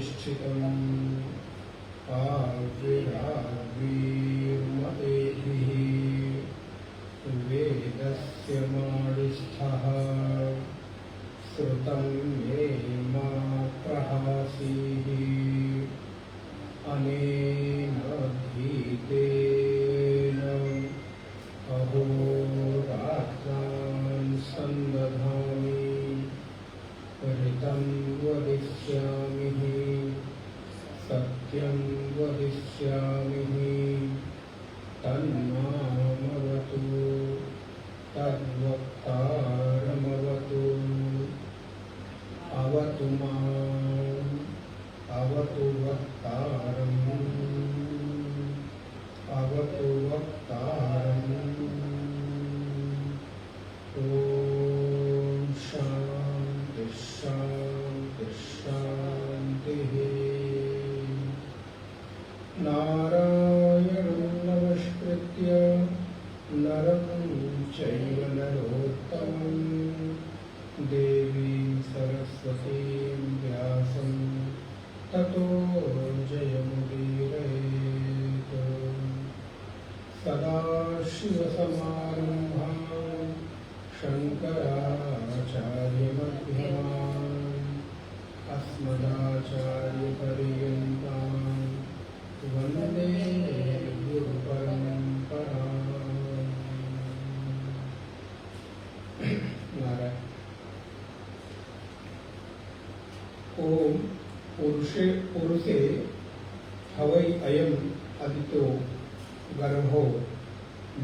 प्रतिष्ठितम् आविरावीर्मतेभिः वेदस्य माडिस्थः श्रुतं मे मा प्रहसीः अनेन धीतेन अहोरात्रान् सन्दधामि ऋतं वदिष्यामि सत्यं वदिष्यामि तन्मामवतु तद्वक्तारमवतु अवतु माम् अवतु वक्तारम् अवतु वक्तारम्। ॐ शान्ति शान्ति शान्तिः। नारायणं नमस्कृत्य नरं चैव नरोत्तमं देवीं सरस्वतीं व्यासं ततो जयमुदीरयेत्। सदाशिवसमारम्भां शङ्कराचार्यमध्यमाम् अस्मदाचार्यपर्यन्तां वन्दे गुरुपरम्पराम्। नारायण। ओम पुरुषे हवै अयम् अदितो गर्भो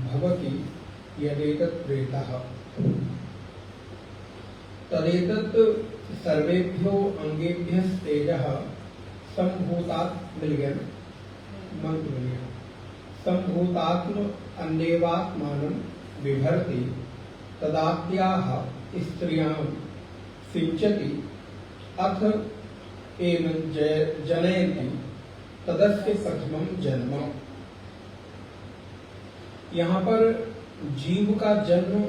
भवति यदेतत् प्रेतः तदेतत् सर्वेभ्यो अंगेभ्यस्तेजः संभूतात् मिल गया मंत्र मिल गया। संभूतात्म अन्येवात्मानं बिभर्ति तदात्याः स्त्रियां सिंचति अथ एवं जनयति तदस्य प्रथमं जन्म। यहाँ पर जीव का जन्म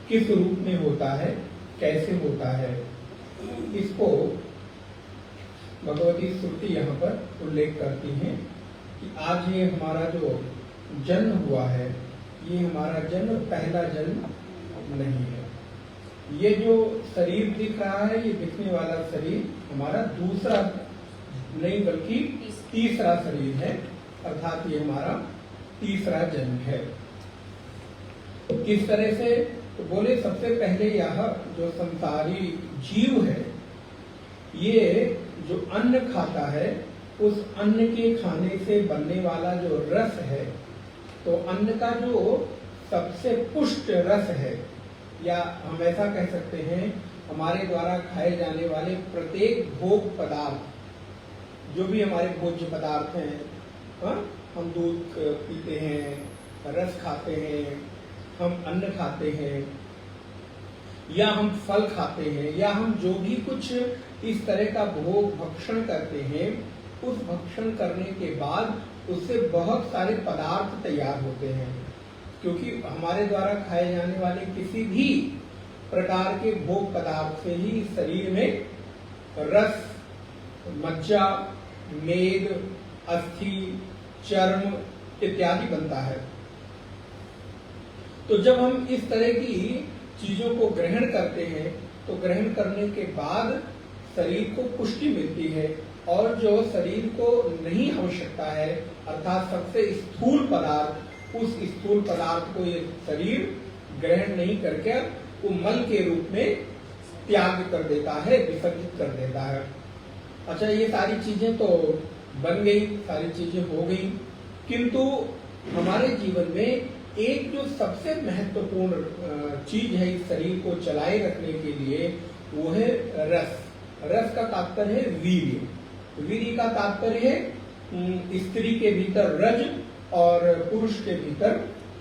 किस रूप में होता है, कैसे होता है, इसको भगवती श्रुति यहाँ पर उल्लेख करती है कि आज ये हमारा जो जन्म हुआ है, ये हमारा जन्म पहला जन्म नहीं है। ये जो शरीर दिख रहा है, ये दिखने वाला शरीर हमारा दूसरा नहीं बल्कि तीसरा शरीर है, अर्थात ये हमारा तीसरा जन्म है। किस तरह से? तो बोले सबसे पहले यह जो संसारी जीव है, ये जो अन्न खाता है, उस अन्न के खाने से बनने वाला जो रस है, तो अन्न का जो सबसे पुष्ट रस है, या हम ऐसा कह सकते हैं हमारे द्वारा खाए जाने वाले प्रत्येक भोग पदार्थ, जो भी हमारे भोज्य पदार्थ हैं, हम दूध पीते हैं, रस खाते हैं, हम अन्न खाते हैं, या हम फल खाते हैं, या हम जो भी कुछ इस तरह का भोग भक्षण करते हैं, उस भक्षण करने के बाद उससे बहुत सारे पदार्थ तैयार होते हैं। क्योंकि हमारे द्वारा खाए जाने वाले किसी भी प्रकार के भोग पदार्थ से ही शरीर में रस, मज्जा, मेद, अस्थि, चर्म इत्यादि बनता है। तो जब हम इस तरह की चीजों को ग्रहण करते हैं, तो ग्रहण करने के बाद शरीर को पुष्टि मिलती है, और जो शरीर को नहीं आवश्यकता है, अर्थात सबसे स्थूल पदार्थ, उस स्थूल पदार्थ को ये शरीर ग्रहण नहीं करके वो मल के रूप में त्याग कर देता है, विसर्जित कर देता है। अच्छा, ये सारी चीजें तो बन गई, सारी चीजें हो गई, किंतु हमारे जीवन में एक जो सबसे महत्वपूर्ण चीज है इस शरीर को चलाए रखने के लिए, वो है रस। रस का तात्पर्य है वीर्य। वीर्य का तात्पर्य है स्त्री के भीतर रज और पुरुष के भीतर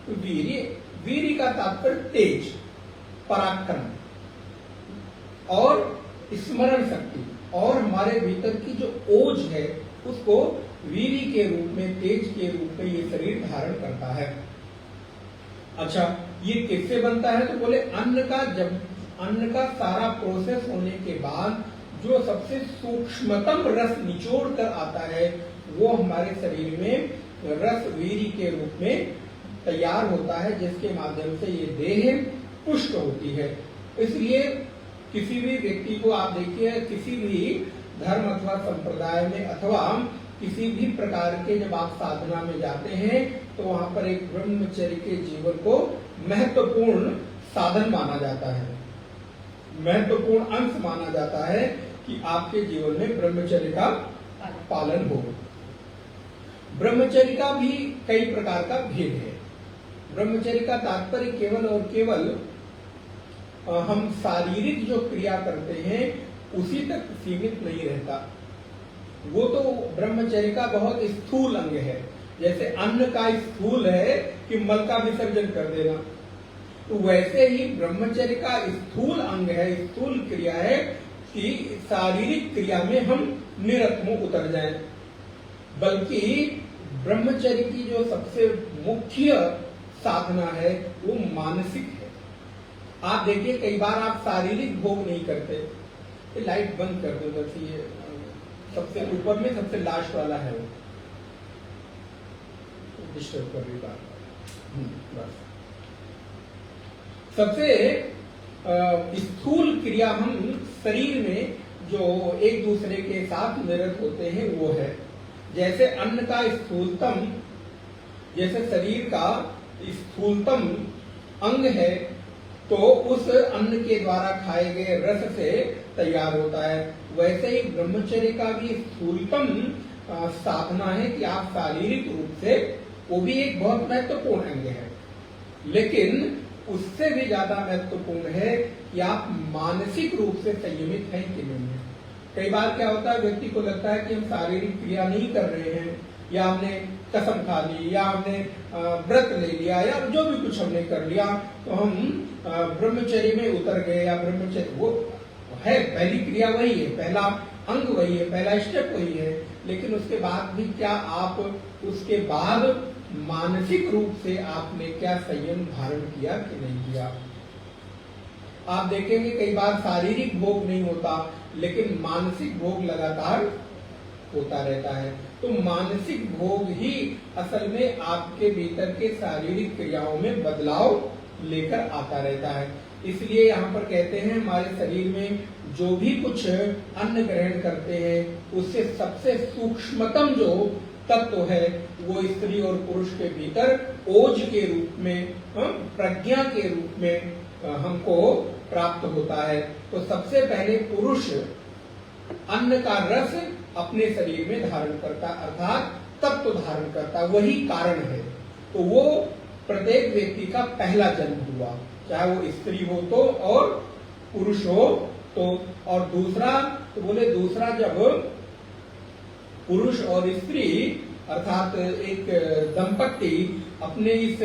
वीर्य। वीर्य का तात्पर्य तेज, पराक्रम और स्मरण शक्ति, और हमारे भीतर की जो ओज है उसको वीर्य के रूप में, तेज के रूप में ये शरीर धारण करता है। अच्छा, ये किससे बनता है? तो बोले अन्न का, जब अन्न का सारा प्रोसेस होने के बाद जो सबसे सूक्ष्मतम रस निचोड़ कर आता है वो हमारे शरीर में रस वीर्य के रूप में तैयार होता है, जिसके माध्यम से ये देह पुष्ट होती है। इसलिए किसी भी व्यक्ति को आप देखिए, किसी भी धर्म अथवा संप्रदाय में अथवा किसी भी प्रकार के जब आप साधना में जाते हैं तो वहां पर एक ब्रह्मचर्य के जीवन को महत्वपूर्ण साधन माना जाता है, महत्वपूर्ण अंश माना जाता है कि आपके जीवन में ब्रह्मचर्य का पालन हो। ब्रह्मचर्य का भी कई प्रकार का भेद है। ब्रह्मचर्य का तात्पर्य केवल और केवल हम शारीरिक जो क्रिया करते हैं उसी तक सीमित नहीं रहता। वो तो ब्रह्मचर्य का बहुत स्थूल अंग है, जैसे अन्न का स्थूल है कि मल का विसर्जन कर देना, तो वैसे ही ब्रह्मचर्य का स्थूल अंग है, स्थूल क्रिया है कि शारीरिक क्रिया में हम निरत हो उतर जाएं। बल्कि ब्रह्मचर्य की जो सबसे मुख्य साधना है वो मानसिक है। आप देखिए कई बार आप शारीरिक भोग नहीं करते, ये लाइट बंद कर दो, बस ये सबसे ऊपर में सबसे लास्ट वाला है वो डिस्टर्ब कर रही बात। बस सबसे स्थूल क्रिया हम शरीर में जो एक दूसरे के साथ निरत होते हैं वो है। जैसे अन्न का स्थूलतम, जैसे शरीर का स्थूलतम अंग है तो उस अन्न के द्वारा खाए गए रस से तैयार होता है, वैसे ही ब्रह्मचर्य का भी स्थूलतम साधना है कि आप शारीरिक रूप से, वो भी एक बहुत महत्वपूर्ण अंग है, लेकिन उससे भी ज्यादा महत्वपूर्ण है कि आप मानसिक रूप से संयमित हैं कि नहीं है। कई बार क्या होता है, व्यक्ति को लगता है कि हम शारीरिक क्रिया नहीं कर रहे हैं, या हमने कसम खा ली, या हमने व्रत ले लिया, या जो भी कुछ हमने कर लिया तो हम ब्रह्मचर्य में उतर गए, या ब्रह्मचर्य वो है, पहली क्रिया वही है, पहला अंग वही है, पहला स्टेप वही है, लेकिन उसके बाद भी क्या आप उसके बाद मानसिक रूप से आपने क्या संयम धारण किया कि नहीं किया। आप देखेंगे कई बार शारीरिक भोग नहीं होता लेकिन मानसिक भोग लगातार होता रहता है। तो मानसिक भोग ही असल में आपके भीतर के शारीरिक क्रियाओं में बदलाव लेकर आता रहता है। इसलिए यहाँ पर कहते हैं हमारे शरीर में जो भी कुछ अन्न ग्रहण करते हैं उससे सबसे सूक्ष्मतम जो तत्व है वो स्त्री और पुरुष के भीतर ओज के रूप में, प्रज्ञा के रूप में हमको प्राप्त होता है। तो सबसे पहले पुरुष अन्न का रस अपने शरीर में धारण करता, अर्थात तत्व धारण करता, वही कारण है। तो वो प्रत्येक व्यक्ति का पहला जन्म हुआ, चाहे वो स्त्री हो तो और पुरुष हो तो। और दूसरा तो बोले दूसरा जब पुरुष और स्त्री अर्थात एक दंपति अपने इस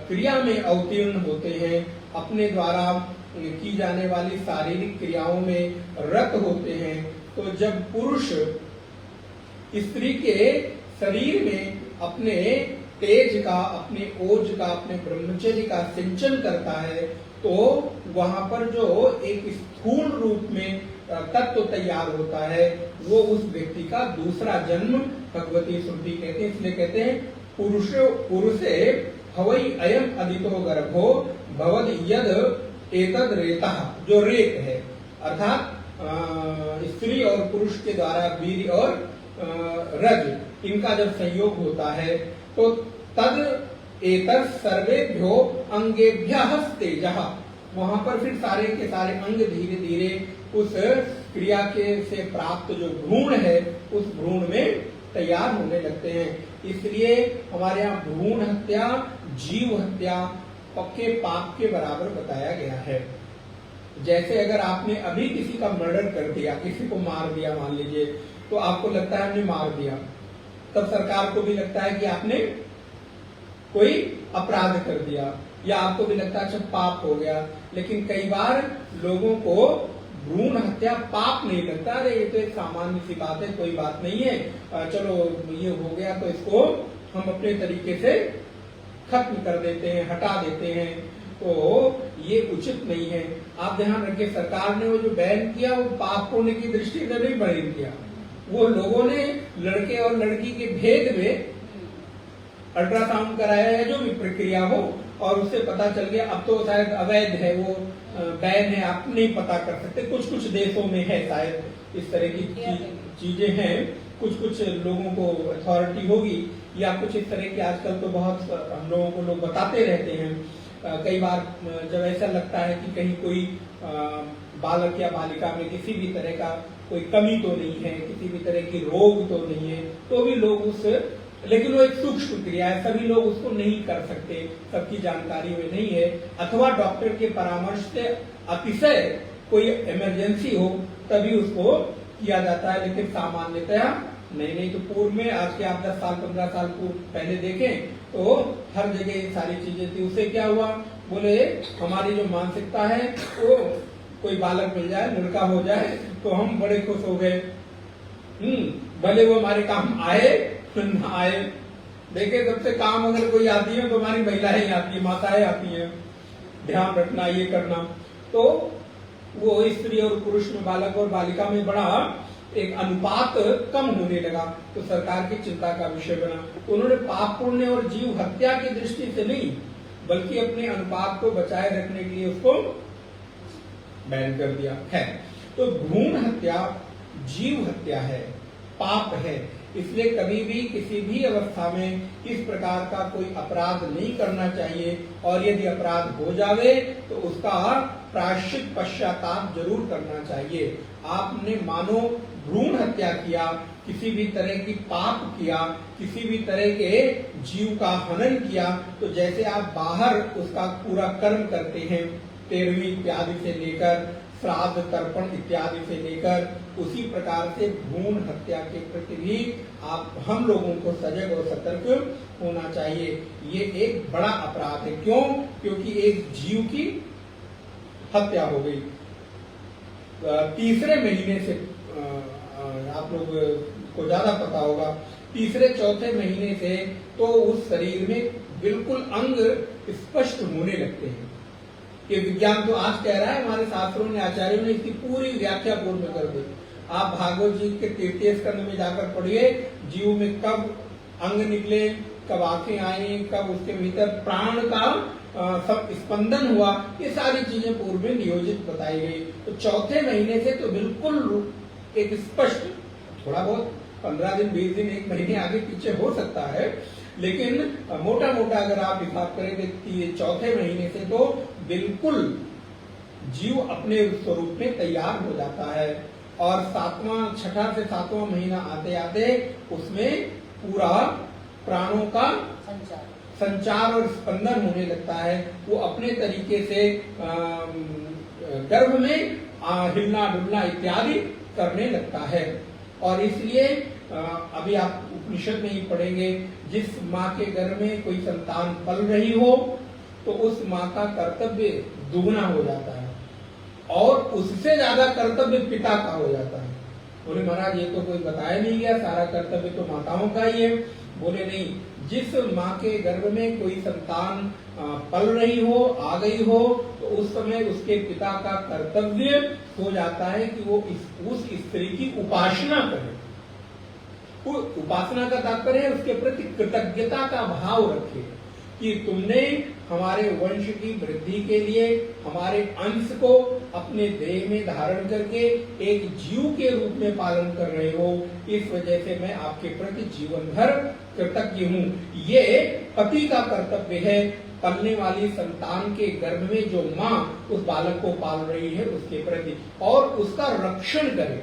क्रिया में अवतीर्ण होते हैं, अपने द्वारा की जाने वाली शारीरिक क्रियाओं में रत होते हैं, तो जब पुरुष स्त्री के शरीर में अपने तेज का, अपने ओज का, अपने ब्रह्मचर्य का सिंचन करता है तो वहां पर जो एक स्थूल रूप में तत्व तैयार होता है वो उस व्यक्ति का दूसरा जन्म भगवती श्रुति कहते हैं। इसलिए कहते हैं पुरुषे हवई अयम अदितो गर्भो भवद यद एतद रेता, जो रेत है अर्थात स्त्री और पुरुष के द्वारा वीर्य और रज इनका जब संयोग होता है तो तद एतद सर्वेभ्यो अंगेभ्यः तेजः, वहां पर फिर सारे के सारे अंग धीरे धीरे उस क्रिया के से प्राप्त जो भ्रूण है उस भ्रूण में तैयार होने लगते हैं। इसलिए हमारे यहाँ भ्रूण हत्या जीव हत्या पक्के पाप के बराबर बताया गया है। जैसे अगर आपने अभी किसी का मर्डर कर दिया, किसी को मार दिया मान लीजिए, तो आपको लगता है हमने मार दिया, तब सरकार को भी लगता है कि आपने कोई अपराध कर दिया, या आपको भी लगता है अच्छा पाप हो गया। लेकिन कई बार लोगों को भ्रूण हत्या पाप नहीं लगता, अरे ये तो एक सामान्य सी बात है, कोई बात नहीं है, चलो ये हो गया तो इसको हम अपने तरीके से खत्म कर देते हैं, हटा देते हैं। तो ये उचित नहीं है। आप ध्यान रखिए, सरकार ने वो जो बैन किया वो पाप पुण्य की दृष्टि से नहीं बैन किया, वो लोगों ने लड़के और लड़की के भेद में अल्ट्रासाउंड कराया है, जो भी प्रक्रिया हो, और उससे पता चल गया। अब तो शायद अवैध है, वो बैन है, आप नहीं पता कर सकते। कुछ कुछ देशों में है शायद इस तरह की चीजें हैं, कुछ लोगों को अथॉरिटी होगी, या कुछ इस तरह की आजकल तो बहुत हम लोगों को लोग बताते रहते हैं। कई बार जब ऐसा लगता है कि कहीं कोई बालक या बालिका में किसी भी तरह का कोई कमी तो नहीं है, किसी भी तरह की रोग तो नहीं है, तो भी लोग उस, लेकिन वो एक सूक्ष्म क्रिया है, सभी लोग उसको नहीं कर सकते, सबकी जानकारी में नहीं है, अथवा डॉक्टर के परामर्श से अतिशय कोई इमरजेंसी हो तभी उसको किया जाता है, लेकिन सामान्यतया नहीं। तो पूर्व में, आज के आप 10 साल 15 साल पहले देखें तो हर जगह ये सारी चीजें थी। उससे क्या हुआ, बोले हमारी जो मानसिकता है वो कोई बालक मिल जाए, लड़का हो जाए तो हम बड़े खुश हो गए। भले वो हमारे काम आए न आए। देखे, सबसे काम अगर कोई आती है तो हमारी महिलाएं आती है, माताएं आती हैं, ध्यान रखना, ये करना। तो वो स्त्री और पुरुष में, बालक और बालिका में बड़ा एक अनुपात कम होने लगा, तो सरकार की चिंता का विषय बना। तो उन्होंने पाप पुण्य और जीव हत्या की दृष्टि से नहीं, बल्कि अपने अनुपात को बचाए रखने के लिए उसको बैन कर दिया है। तो भ्रूण हत्या जीव हत्या है, पाप है, इसलिए कभी भी किसी भी अवस्था में इस प्रकार का कोई अपराध नहीं करना चाहिए, और यदि अपराध हो जावे तो उसका प्रायश्चित पश्चाताप जरूर करना चाहिए। आपने मानो भ्रूण हत्या किया, किसी भी तरह की पाप किया, किसी भी तरह के जीव का हनन किया, तो जैसे आप बाहर उसका पूरा कर्म करते हैं, 13वीं इत्यादि से लेकर श्राद्ध तर्पण इत्यादि से लेकर, उसी प्रकार से भ्रूण हत्या के प्रति भी हम लोगों को सजग और सतर्क होना चाहिए। ये एक बड़ा अपराध है। क्यों? क्योंकि एक जीव की हत्या हो गई। तीसरे महीने से, आप लोग को ज्यादा पता होगा, तीसरे चौथे महीने से तो उस शरीर में बिल्कुल अंग स्पष्ट होने लगते हैं। ये विज्ञान तो आज कह रहा है, हमारे शास्त्रों ने, आचार्यों ने इसकी पूरी व्याख्या पूर्ण कर दी। आप भागवत जी के 33 स्कंद में जाकर पढ़िए, जीव में कब अंग निकले, कब आंखें आई, कब उसके भीतर प्राण का सब स्पंदन हुआ, ये सारी चीजें पूर्व में नियोजित बताई गई। तो चौथे महीने से तो बिल्कुल एक स्पष्ट, थोड़ा बहुत 15 दिन 20 दिन 1 महीने आगे पीछे हो सकता है, लेकिन मोटा मोटा अगर आप हिसाब करें कि चौथे महीने से तो बिल्कुल जीव अपने स्वरूप में तैयार हो जाता है, और छठा से 7वां महीना आते आते उसमें पूरा प्राणों का संचार और स्पंदन होने लगता है। वो अपने तरीके से गर्भ में हिलना डुलना इत्यादि करने लगता है। और इसलिए अभी आप उपनिषद में ही पढ़ेंगे, जिस माँ के गर्भ में कोई संतान पल रही हो तो उस माँ का कर्तव्य दुगना हो जाता है, और उससे ज्यादा कर्तव्य पिता का हो जाता है। बोले महाराज ये तो कोई बताया नहीं गया, सारा कर्तव्य तो माताओं का ही है। बोले नहीं, जिस माँ के गर्भ में कोई संतान पल रही हो, आ गई हो, तो उस समय उसके पिता का कर्तव्य हो जाता है कि वो उस स्त्री की उपासना करे। उपासना का तात्पर्य है उसके प्रति कृतज्ञता का भाव रखे, कि तुमने हमारे वंश की वृद्धि के लिए हमारे अंश को अपने देह में धारण करके एक जीव के रूप में पालन कर रहे हो, इस वजह से मैं आपके प्रति जीवन भर कृतज्ञ हूँ। ये पति का कर्तव्य है, पलने वाली संतान के गर्भ में जो माँ उस बालक को पाल रही है उसके प्रति, और उसका रक्षण करे,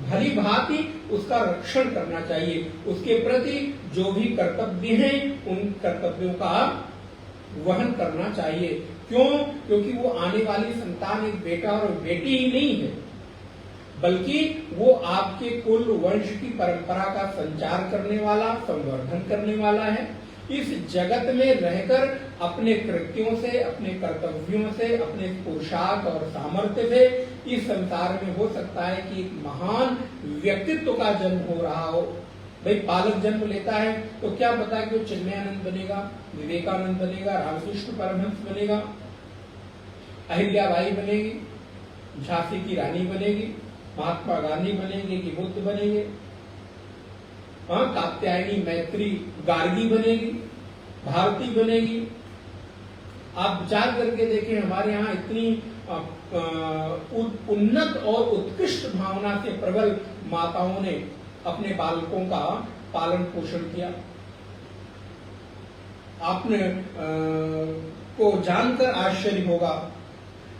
भली भांति उसका रक्षण करना चाहिए। उसके प्रति जो भी कर्तव्य हैं उन कर्तव्यों का वहन करना चाहिए। क्यों? क्योंकि वो आने वाली संतान एक बेटा और बेटी ही नहीं है, बल्कि वो आपके कुल वंश की परंपरा का संचार करने वाला, संवर्धन करने वाला है। इस जगत में रहकर अपने कृत्यों से, अपने कर्तव्यों से, अपने पुरुषार्थ और सामर्थ्य से इस संसार में हो सकता है कि एक महान व्यक्तित्व का जन्म हो रहा हो। भाई बालक जन्म लेता है तो क्या पता कि वो चिन्मयानंद बनेगा, विवेकानंद बनेगा, रामकृष्ण परमहंस बनेगा, अहिल्याबाई बनेगी, झांसी की रानी बनेगी, महात्मा गांधी बनेंगे कि बुद्ध बनेंगे, हाँ, कात्यायनी, मैत्री, गार्गी बनेगी, भारती बनेगी। आप विचार करके देखें, हमारे यहाँ इतनी उन्नत और उत्कृष्ट भावना से प्रबल माताओं ने अपने बालकों का पालन पोषण किया। आपने को जानकर आश्चर्य होगा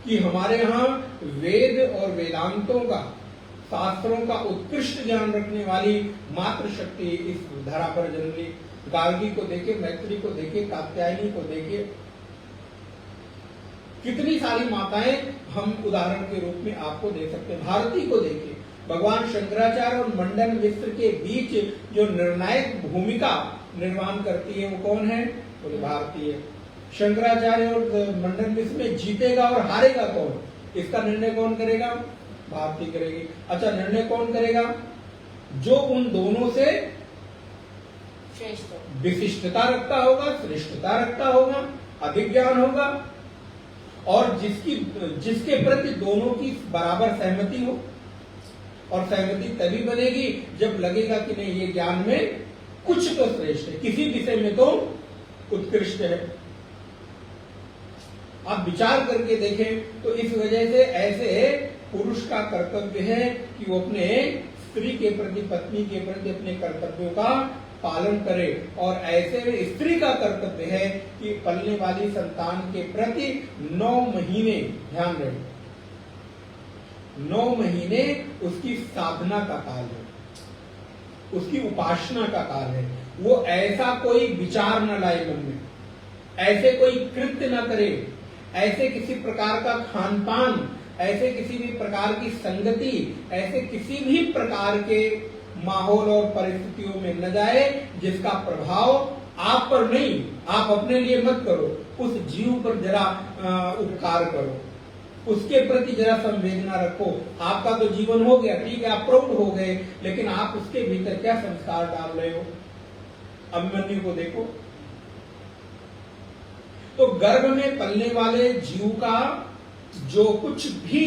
कि हमारे यहाँ वेद और वेदांतों का, शास्त्रों का उत्कृष्ट ज्ञान रखने वाली मातृशक्ति इस धरा पर जन्म ली। गार्गी को देखे, मैत्री को देखे, कात्यायनी को देखे, कितनी सारी माताएं हम उदाहरण के रूप में आपको दे सकते हैं। भारती को देखिए, भगवान शंकराचार्य और मंडन मिश्र के बीच जो निर्णायक भूमिका निर्वहन करती है वो कौन है? बोले भारती है। शंकराचार्य और मंडन मिश्र में जीतेगा और हारेगा कौन, इसका निर्णय कौन करेगा? भारती करेगी। अच्छा, निर्णय कौन करेगा? जो उन दोनों से विशिष्टता रखता होगा, श्रेष्ठता रखता होगा, अधिक ज्ञान होगा, और जिसके प्रति दोनों की बराबर सहमति हो। और सहमति तभी बनेगी जब लगेगा कि नहीं, ये ज्ञान में कुछ तो श्रेष्ठ है, किसी विषय में तो उत्कृष्ट है। आप विचार करके देखें तो इस वजह से ऐसे पुरुष का कर्तव्य है कि वो अपने स्त्री के प्रति, पत्नी के प्रति अपने कर्तव्यों का पालन करे, और ऐसे स्त्री का कर्तव्य है कि पलने वाली संतान के प्रति 9 महीने, ध्यान रहे, 9 महीने उसकी साधना का काल है, उसकी उपासना का काल है। वो ऐसा कोई विचार न लाए मन में, ऐसे कोई कृत्य न करे, ऐसे किसी प्रकार का खान पान, ऐसे किसी भी प्रकार की संगति, ऐसे किसी भी प्रकार के माहौल और परिस्थितियों में न जाए जिसका प्रभाव आप पर नहीं, आप अपने लिए मत करो, उस जीव पर जरा उपकार करो, उसके प्रति जरा संवेदना रखो। आपका तो जीवन हो गया, ठीक है, आप प्रौढ़ हो गए, लेकिन आप उसके भीतर क्या संस्कार डाल रहे हो? अभिमन्यु को देखो, तो गर्भ में पलने वाले जीव का जो कुछ भी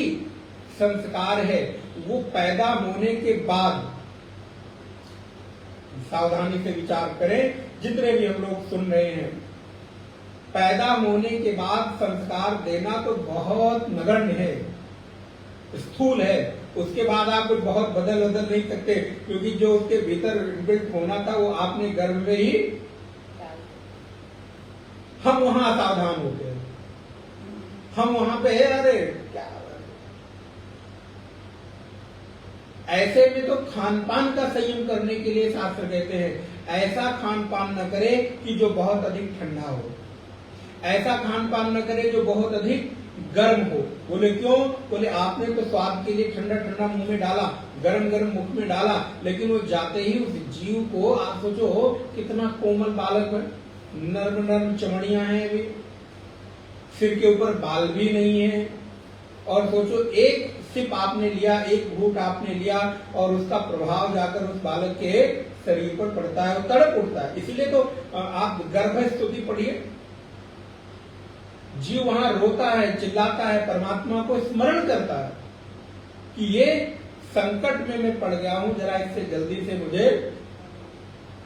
संस्कार है वो पैदा होने के बाद, सावधानी से विचार करें जितने भी हम लोग सुन रहे हैं, पैदा होने के बाद संस्कार देना तो बहुत नगण्य है, स्थूल है। उसके बाद आप कुछ बहुत बदल नहीं सकते, क्योंकि जो उसके भीतर इनबिल्ट होना था वो आपने गर्भ में ही, हम वहां असावधान होते हैं, हम वहां पे है, अरे क्या, ऐसे में तो खान पान का संयम करने के लिए शास्त्र कहते हैं, ऐसा खान पान न करे कि जो बहुत अधिक ठंडा हो, ऐसा खान पान न करे जो बहुत अधिक गर्म हो। बोले क्यों? बोले आपने तो स्वाद के लिए ठंडा ठंडा मुंह में डाला, गरम गरम मुख में डाला, लेकिन वो जाते ही उस जीव को, आप सोचो कितना कोमल बालक है, नर्म नर्म चमड़ियां हैं, अभी सिर के ऊपर बाल भी नहीं है, और सोचो एक सिप आपने लिया, एक घूंट आपने लिया, और उसका प्रभाव जाकर उस बालक के शरीर पर पड़ता है, वो तड़प उठता है। इसलिए तो आप गर्भ स्तुति पढ़िए, जीव वहां रोता है, चिल्लाता है, परमात्मा को स्मरण करता है कि ये संकट में मैं पड़ गया हूं, जरा इससे जल्दी से मुझे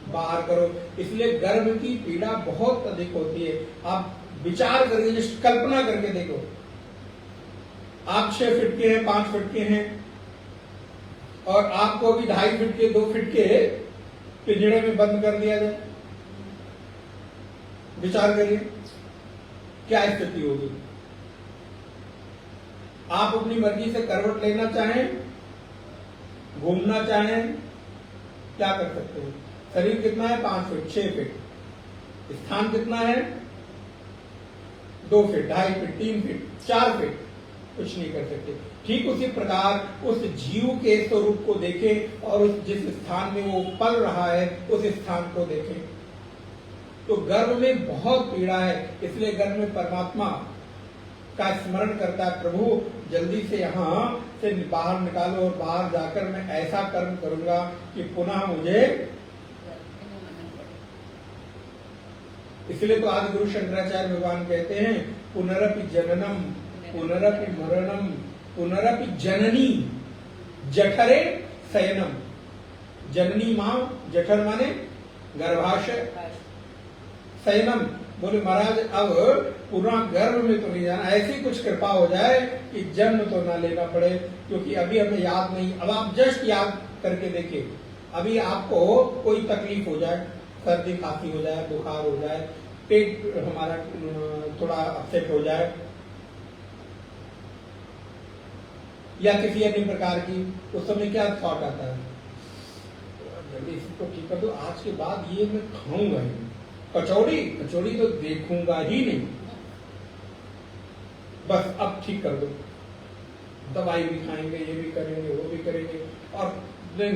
बाहर करो। इसलिए गर्भ की पीड़ा बहुत अधिक होती है। आप विचार करके, कल्पना करके देखो, आप 6 फीट के हैं, 5 फीट के हैं, और आपको भी 2.5 फीट के, 2 फीट के पिंजड़े में बंद कर दिया जाए, विचार करिए क्या स्थिति होगी। आप अपनी मर्जी से करवट लेना चाहें, घूमना चाहें, क्या कर सकते हो? शरीर कितना है? 5 फीट, 6 फीट। स्थान कितना है? 2 फीट, 2.5 फीट, 3 फीट, 4 फीट, कुछ नहीं कर सकते। ठीक उसी प्रकार उस जीव के स्वरूप को देखें, और उस जिस स्थान में वो पल रहा है उस स्थान को देखें। तो गर्भ में बहुत पीड़ा है, इसलिए गर्भ में परमात्मा का स्मरण करता है, प्रभु जल्दी से यहाँ से बाहर निकालो, और बाहर जाकर मैं ऐसा कर्म करूंगा कि पुनः मुझे। इसलिए तो आदि गुरु शंकराचार्य भगवान कहते हैं, पुनरपि जननम पुनरपि मरणम पुनरपि जननी जठरे शयनम। जननी माँ, जठर माने गर्भाशय, शयनम बोले महाराज अब पूरा गर्भ में तो नहीं जाना, ऐसी कुछ कृपा हो जाए कि जन्म तो ना लेना पड़े, क्योंकि अभी हमें याद नहीं। अब आप जस्ट याद करके देखिए, अभी आपको कोई तकलीफ हो जाए, सर्दी खांसी हो जाए, बुखार हो जाए, पेट हमारा थोड़ा अपसेट हो जाए या किसी अन्य प्रकार की, उस समय क्या थॉट आता है, जल्दी इसको ठीक कर दो, आज के बाद ये मैं खाऊंगा ही, कचौड़ी कचौड़ी तो देखूंगा ही नहीं, बस अब ठीक कर दो, दवाई भी खाएंगे, ये भी करेंगे, वो भी करेंगे, और दिन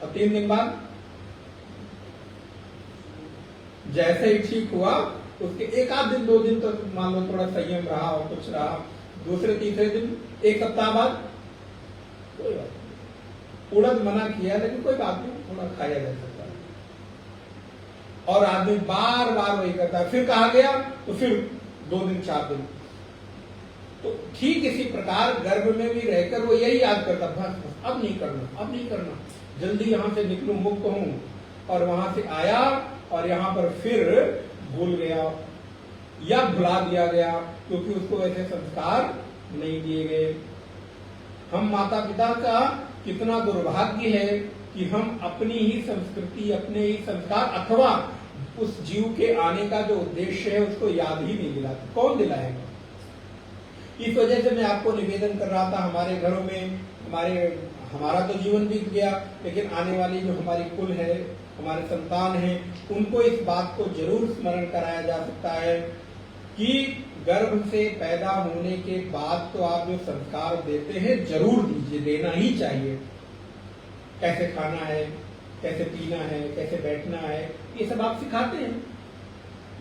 अब 3 दिन बाद जैसे ही ठीक हुआ, उसके 1 आध दिन 2 दिन तो मान लो थोड़ा संयम रहा और कुछ रहा, दूसरे तीसरे दिन 1 सप्ताह बाद कोई बात नहीं, उड़द मना किया लेकिन कोई बात नहीं, थोड़ा खाया जा सकता है, और आदमी बार बार वही करता है, फिर कहा गया तो फिर 2 दिन 4 दिन। तो ठीक इसी प्रकार गर्भ में भी रहकर वो यही याद करता, बस अब नहीं करना, अब नहीं करना, जल्दी यहां से निकलूं, मुक्त हूं, और वहां से आया और यहाँ पर फिर भूल गया या भुला दिया गया, क्योंकि उसको ऐसे संस्कार नहीं दिए गए। हम माता पिता का कितना दुर्भाग्य है कि हम अपनी ही संस्कृति, अपने ही संस्कार अथवा उस जीव के आने का जो उद्देश्य है उसको याद ही नहीं दिलाते। कौन दिलाएगा? इस वजह से मैं आपको निवेदन कर रहा था, हमारे घरों में हमारा तो जीवन बीत गया, लेकिन आने वाली जो हमारी कुल है, हमारे संतान हैं, उनको इस बात को जरूर स्मरण कराया जा सकता है कि गर्भ से पैदा होने के बाद तो आप जो संस्कार देते हैं जरूर दीजिए, देना ही चाहिए। कैसे खाना है, कैसे पीना है, कैसे बैठना है, ये सब आप सिखाते हैं,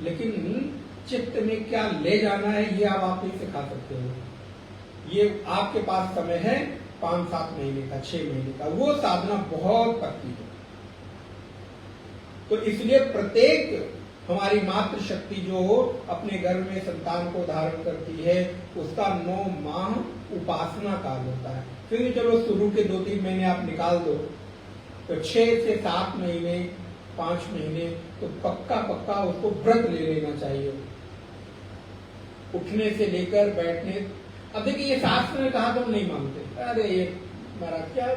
लेकिन चित्त में क्या ले जाना है ये आप नहीं सिखा सकते हो। ये आपके पास समय है 5-7 महीने का, 6 महीने का, वो साधना बहुत पक्की है। तो इसलिए प्रत्येक हमारी मातृ शक्ति जो अपने गर्भ में संतान को धारण करती है, उसका 9 माह उपासना काल होता है। फिर चलो शुरू के 2-3 महीने आप निकाल दो, तो 6 से 7 महीने, 5 महीने तो पक्का उसको व्रत ले लेना चाहिए, उठने से लेकर बैठने। अब देखिए ये शास्त्र ने कहा तो हम नहीं मानते, अरे ये महाराज क्या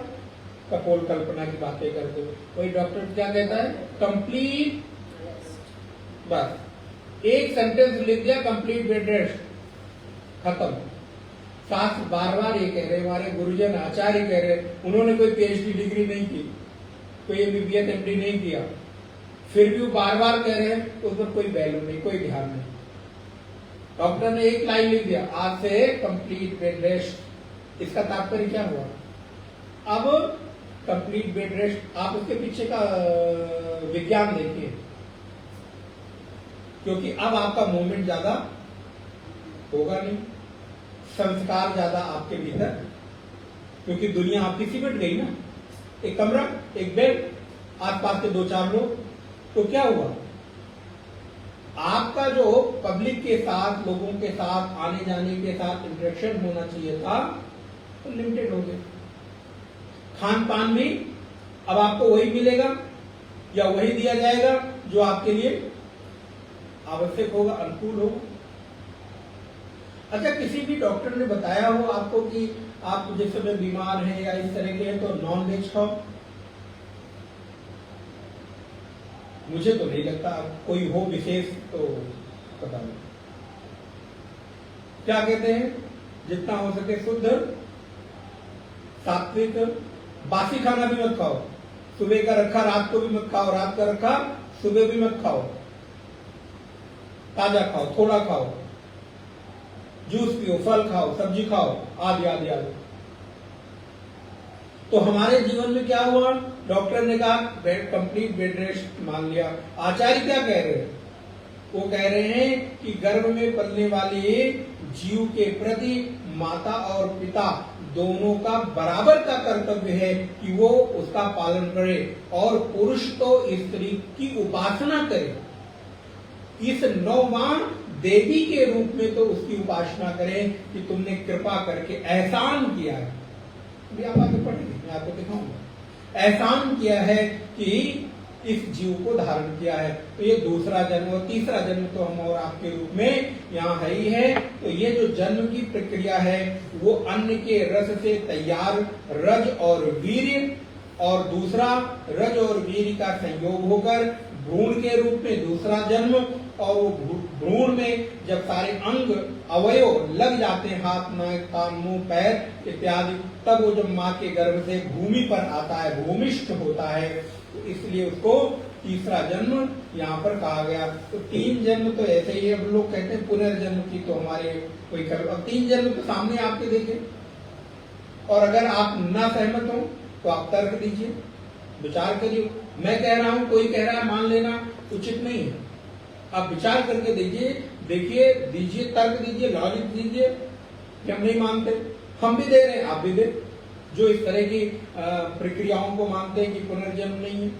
कपोल कल्पना की बातें करते हो। वही डॉक्टर क्या कहता है, कंप्लीट, बस एक सेंटेंस लिख दिया, कंप्लीट बेड रेस्ट, खत्म। शास्त्र बार बार ये कह रहे, हमारे गुरुजन आचार्य कह रहे, उन्होंने कोई पीएचडी डिग्री नहीं की, कोई एमबीबीएस एमडी नहीं किया, फिर भी वो बार बार कह रहे हैं, उस पर कोई वैल्यू नहीं, कोई ध्यान नहीं। डॉक्टर ने एक लाइन लिख दिया, आज से कंप्लीट बेड रेस्ट, इसका तात्पर्य क्या हुआ? अब कंप्लीट बेड रेस्ट, आप उसके पीछे का विज्ञान देखिए, क्योंकि अब आपका मूवमेंट ज्यादा होगा नहीं, संस्कार ज्यादा आपके भीतर, क्योंकि दुनिया आपकी सिमट गई ना, एक कमरा, एक बेड, आसपास के 2-4 लोग, तो क्या हुआ? आपका जो पब्लिक के साथ, लोगों के साथ आने जाने के साथ इंटरेक्शन होना चाहिए था, तो लिमिटेड हो गया। खान पान भी अब आपको वही मिलेगा या वही दिया जाएगा जो आपके लिए आवश्यक होगा, अनुकूल होगा। अच्छा, किसी भी डॉक्टर ने बताया हो आपको कि आप जिस समय बीमार हैं या इस तरह के हैं तो नॉन वेज खाओ? मुझे तो नहीं लगता, कोई हो विशेष तो पता नहीं। क्या कहते हैं, जितना हो सके शुद्ध, सात्विक, बासी खाना भी मत खाओ, सुबह का रखा रात को भी मत खाओ, रात का रखा सुबह भी मत खाओ, ताजा खाओ, थोड़ा खाओ, जूस पियो, फल खाओ, सब्जी खाओ, आदि आदि आदि। तो हमारे जीवन में क्या हुआ? डॉक्टर ने कहा कंप्लीट बेड रेस्ट मान लिया। आचार्य क्या कह रहे हैं? वो कह रहे हैं कि गर्भ में पलने वाले जीव के प्रति माता और पिता दोनों का बराबर का कर्तव्य है कि वो उसका पालन करे, और पुरुष तो स्त्री की उपासना करे। इस 9 माह देवी के रूप में तो उसकी उपासना करें कि तुमने कृपा करके एहसान किया है। अभी आप आगे पढ़ेंगे, मैं आपको दिखाऊंगा। एहसान किया है कि इस जीव को धारण किया है। तो ये दूसरा जन्म और तीसरा जन्म तो हम और आपके रूप में यहाँ है ही है। तो ये जो जन्म की प्रक्रिया है वो अन्न के रस से तैयार रज और वीर्य, और दूसरा रज और वीर्य का संयोग होकर भ्रूण के रूप में दूसरा जन्म, और वो भ्रूण में जब सारे अंग अवयव लग जाते हैं, हाथ नाक कान मुंह पैर इत्यादि, तब वो जब माँ के गर्भ से भूमि पर आता है, भूमिष्ठ होता है, तो इसलिए उसको तीसरा जन्म यहाँ पर कहा गया। तो 3 जन्म तो ऐसे ही, अब लोग कहते हैं पुनर्जन्म की तो हमारे कोई कर, अब 3 जन्म तो सामने आपके देखे, और अगर आप ना सहमत हो तो आप तर्क दीजिए, विचार करिए। मैं कह रहा हूं, कोई कह रहा है मान लेना उचित नहीं है। आप विचार करके देखिए, देखिए, दीजिए, तर्क दीजिए, लॉजिक दीजिए कि हम नहीं मानते, हम भी दे रहे हैं, आप भी दे। जो इस तरह की प्रक्रियाओं को मानते हैं कि पुनर्जन्म नहीं है,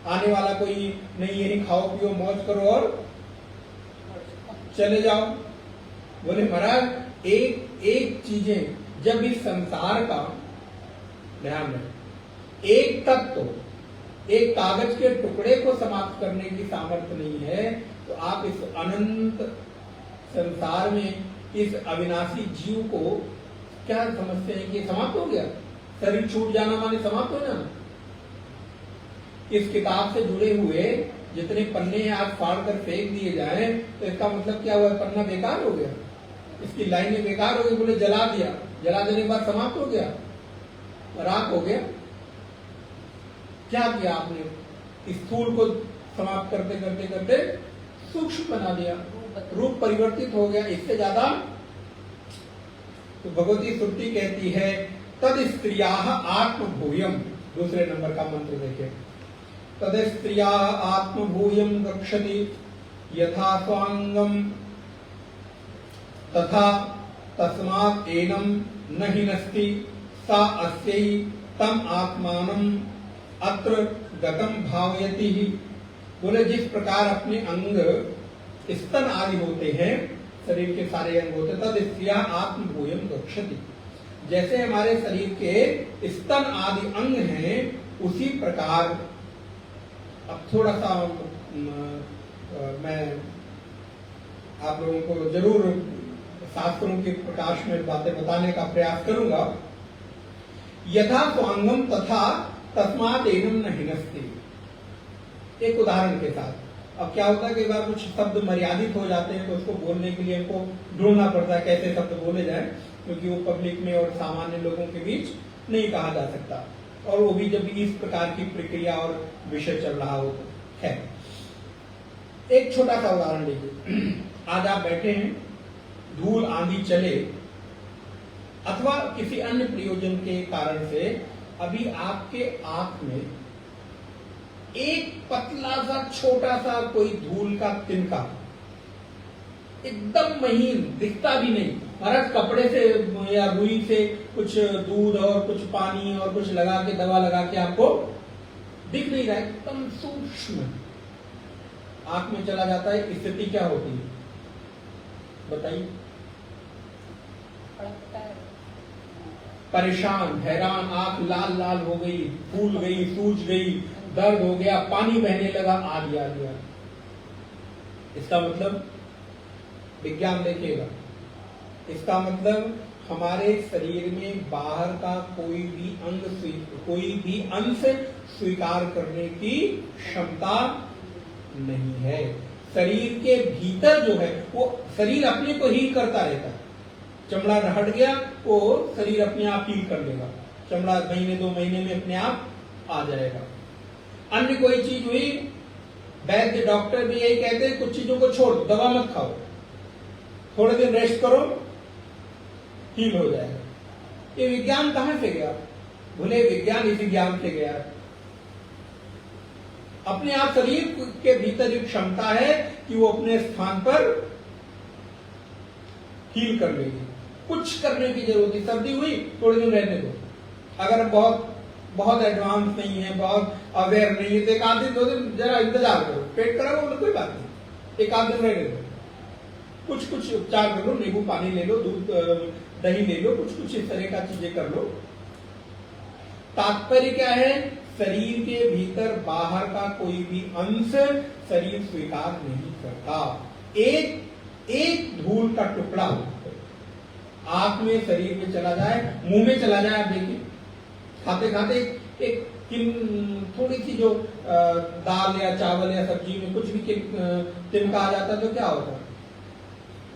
आने वाला कोई नहीं, यही खाओ पियो मौज करो और चले जाओ। बोले महाराज एक चीजें, जब इस संसार का ध्यान रखें, एक तत्व, एक कागज के टुकड़े को समाप्त करने की सामर्थ्य नहीं है, तो आप इस अनंत संसार में इस अविनाशी जीव को क्या समझते हैं कि समाप्त हो गया? शरीर छूट जाना माने समाप्त हो जाना? इस किताब से जुड़े हुए जितने पन्ने हैं आज फाड़ कर फेंक दिए जाएं, तो इसका मतलब क्या हुआ? पन्ना बेकार हो गया, इसकी लाइनें बेकार हो गई। बोले जला दिया, जला देने के बाद समाप्त हो गया, राख हो गया। क्या किया आपने? स्थूल को समाप्त करते करते करते सूक्ष्म बना दिया, रूप परिवर्तित हो गया, इससे ज्यादा। तो भगवती श्रुति कहती है तद स्त्रिया आत्मभूयम, दूसरे नंबर का मंत्र देखें, तद स्त्रिया आत्मभूयम रक्षति यथा स्वांगम तथा तस्मात् एनम न हिनस्ति सा अस्यै तम आत्मानम अत्र गतम भावयति ही। बोले जिस प्रकार अपने अंग स्तन आदि होते हैं, शरीर के सारे अंग होते हैं, तद स्त्रिया आत्मभूयम रक्षति, जैसे हमारे शरीर के स्तन आदि अंग हैं, उसी प्रकार। अब थोड़ा सा मैं आप लोगों को जरूर शास्त्रों के प्रकाश में बातें बताने का प्रयास करूंगा। यथा स्वांगम तथा तस्मात् एनम न हिनस्ति, एक उदाहरण के साथ। अब क्या होता है, कई बार कुछ शब्द मर्यादित हो जाते हैं, तो उसको बोलने के लिए हमको ढूंढना पड़ता है कैसे शब्द बोले जाएं, क्योंकि वो पब्लिक में और सामान्य लोगों के बीच नहीं कहा जा सकता, और वो भी जब इस प्रकार की प्रक्रिया और विषय चल रहा हो तो है। एक छोटा सा उदाहरण लीजिए। आज आप बैठे हैं, धूल आंधी चले अथवा किसी अन्य प्रयोजन के कारण से अभी आपके आंख में एक पतला सा छोटा सा कोई धूल का तिनका, एकदम महीन, दिखता भी नहीं, महाराज कपड़े से या रुई से कुछ दूध और कुछ पानी और कुछ लगा के, दवा लगा के आपको दिख नहीं रहा है, एकदम सूक्ष्म आंख में चला जाता है, स्थिति क्या होती है बताइए? परेशान, हैरान, आंख लाल लाल हो गई, फूल गई, सूज गई, दर्द हो गया, पानी बहने लगा, आदि आदि। इसका मतलब विज्ञान देखिएगा, इसका मतलब हमारे शरीर में बाहर का कोई भी अंग, कोई भी अंश स्वीकार करने की क्षमता नहीं है। शरीर के भीतर जो है वो शरीर अपने को हील करता रहता है। चमड़ा हट गया, वो शरीर अपने आप हील कर देगा, चमड़ा महीने 2 महीने में अपने आप आ जाएगा। अन्य कोई चीज हुई, वैद्य डॉक्टर भी यही कहते हैं, कुछ चीजों को छोड़ दो, दवा मत खाओ, थोड़े दिन रेस्ट करो, हील हो जाएगा। ये विज्ञान कहां से गया? बोले विज्ञान इसी ज्ञान से गया है। अपने आप शरीर के भीतर एक क्षमता है कि वो अपने स्थान पर हील कर लेगी, कुछ करने की जरूरत नहीं। सर्दी हुई, थोड़े दिन रहने दो, अगर बहुत एडवांस नहीं है, बहुत अवेयर नहीं है, तो 1 आध दिन 2 दिन जरा इंतजार करो, पेट खराब हो कोई बात नहीं, 1 आध दिन रहने दो, कुछ कुछ उपचार कर लो, नींबू पानी ले लो, दूध दही ले लो, कुछ कुछ इस तरह का चीजें कर लो। तात्पर्य क्या है? शरीर के भीतर बाहर का कोई भी अंश शरीर स्वीकार नहीं करता। एक धूल का टुकड़ा आंख में, शरीर में चला जाए, मुंह में चला जाए, आप देखिए खाते खाते एक थोड़ी सी जो दाल या चावल या सब्जी में कुछ भी तिनका आ जाता तो क्या होता?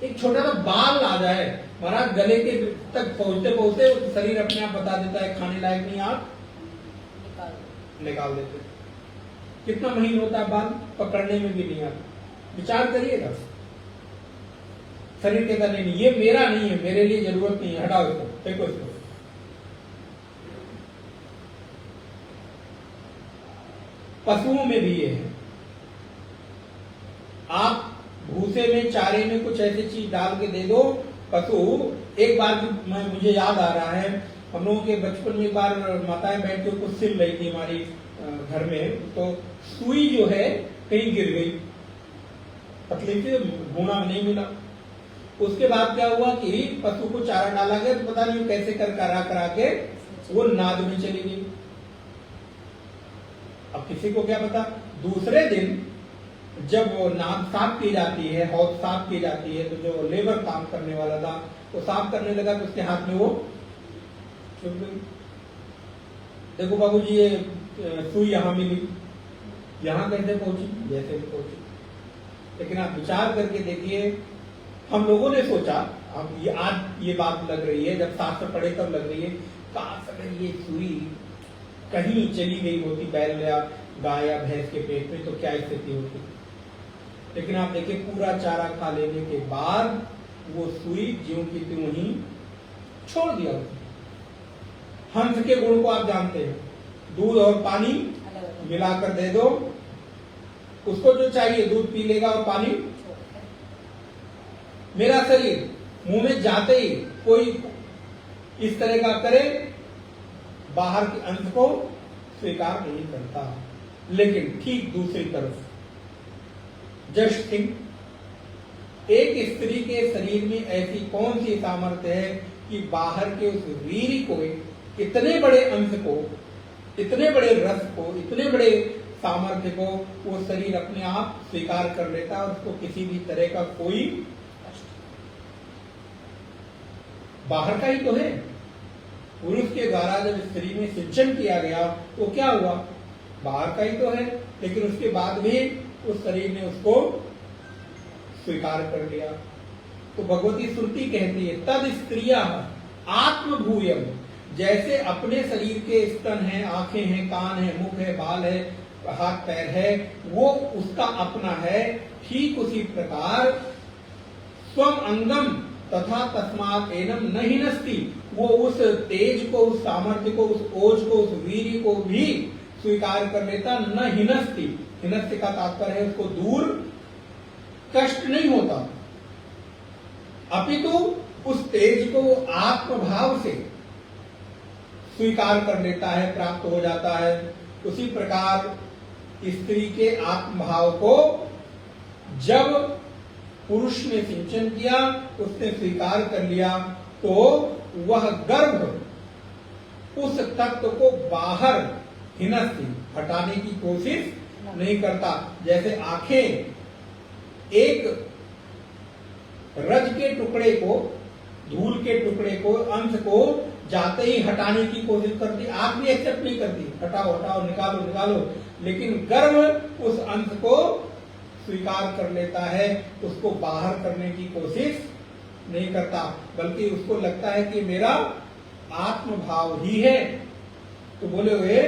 एक छोटा सा बाल आ जाए महाराज, गले के तक पहुंचते पहुंचते शरीर अपने आप बता देता है खाने लायक नहीं, आप निकाल देते। कितना महीन होता है बाल, पकड़ने में भी नहीं आता। विचार करिएगा। शरीर कहता नहीं, ये मेरा नहीं है, मेरे लिए जरूरत नहीं है, हटाओ इसको, फेंको इसको। पशुओं में भी ये है। आप भूसे में, चारे में कुछ ऐसी चीज डाल के दे दो, पशु एक बार मुझे याद आ रहा है, हम लोगों के बचपन में एक बार माताएं बैठ के कुछ सिल रही थी हमारी घर में, तो सुई जो है कहीं गिर गई, पतली से भूना नहीं मिला। उसके बाद क्या हुआ कि पशु को चारा डाला गया, तो पता नहीं कैसे करा करा के वो नाद में चली गई। अब किसी को क्या पता, दूसरे दिन जब वो नाद साफ की जाती है, हौज साफ की जाती है, तो जो लेबर काम करने वाला था वो साफ करने लगा, तो उसके हाथ में वो छुप गई। देखो बाबूजी, ये सुई यहां मिली, यहां कैसे पहुंची? जैसे भी पहुंची। लेकिन आप विचार करके देखिए, हम लोगों ने सोचा, अब ये आज ये बात लग रही है, जब शास्त्र पढ़े तब लग रही है, काश अगर ये सुई कहीं चली गई होती बैल या गाय या भैंस के पेट में, तो क्या स्थिति होती। लेकिन आप देखिए, पूरा चारा खा लेने के बाद वो सुई ज्यों की त्यों ही छोड़ दिया। हंस के गुण को आप जानते हैं, दूध और पानी मिलाकर दे दो, उसको जो चाहिए दूध पी लेगा और पानी। मेरा शरीर मुंह में जाते ही कोई इस तरह का करे, बाहर के अंश को स्वीकार नहीं करता। लेकिन ठीक दूसरी तरफ, जस्ट थिंक, एक स्त्री के शरीर में ऐसी कौन सी सामर्थ्य है कि बाहर के उस वीर्य को, इतने बड़े अंश को, इतने बड़े रस को, इतने बड़े सामर्थ्य को वो शरीर अपने आप स्वीकार कर लेता है, उसको किसी भी तरह का कोई बाहर का ही तो है। पुरुष के द्वारा जब स्त्री में सिंचन किया गया तो क्या हुआ? बाहर का ही तो है, लेकिन उसके बाद भी उस शरीर ने उसको स्वीकार कर लिया। तो भगवती श्रुति कहती है, तद स्त्रिया आत्मभूयम, जैसे अपने शरीर के स्तन हैं, आंखें हैं, कान है, मुख है, बाल है, हाथ पैर है, वो उसका अपना है, ठीक उसी प्रकार स्वम अंगम तथा तस्मात् एनम न हिनस्ति, वो उस तेज को, उस सामर्थ्य को, उस ओज को, उस वीर्य को भी स्वीकार कर लेता। न हिनस्ति, हिनस्ति का तात्पर्य है उसको दूर कष्ट नहीं होता, अपितु उस तेज को आत्मभाव से स्वीकार कर लेता है, प्राप्त हो जाता है। उसी प्रकार स्त्री के आत्मभाव को जब पुरुष ने सिंचन किया, उसने स्वीकार कर लिया, तो वह गर्भ उस तत्व को बाहर हिनस्ति, हटाने की कोशिश नहीं करता। जैसे आंखें एक रज के टुकड़े को, धूल के टुकड़े को, अंश को जाते ही हटाने की कोशिश करती, आंख भी एक्सेप्ट नहीं करती, हटाओ हटाओ, निकालो निकालो, लेकिन गर्भ उस अंश को स्वीकार कर लेता है, उसको बाहर करने की कोशिश नहीं करता, बल्कि उसको लगता है कि मेरा आत्मभाव ही है। तो बोले हुए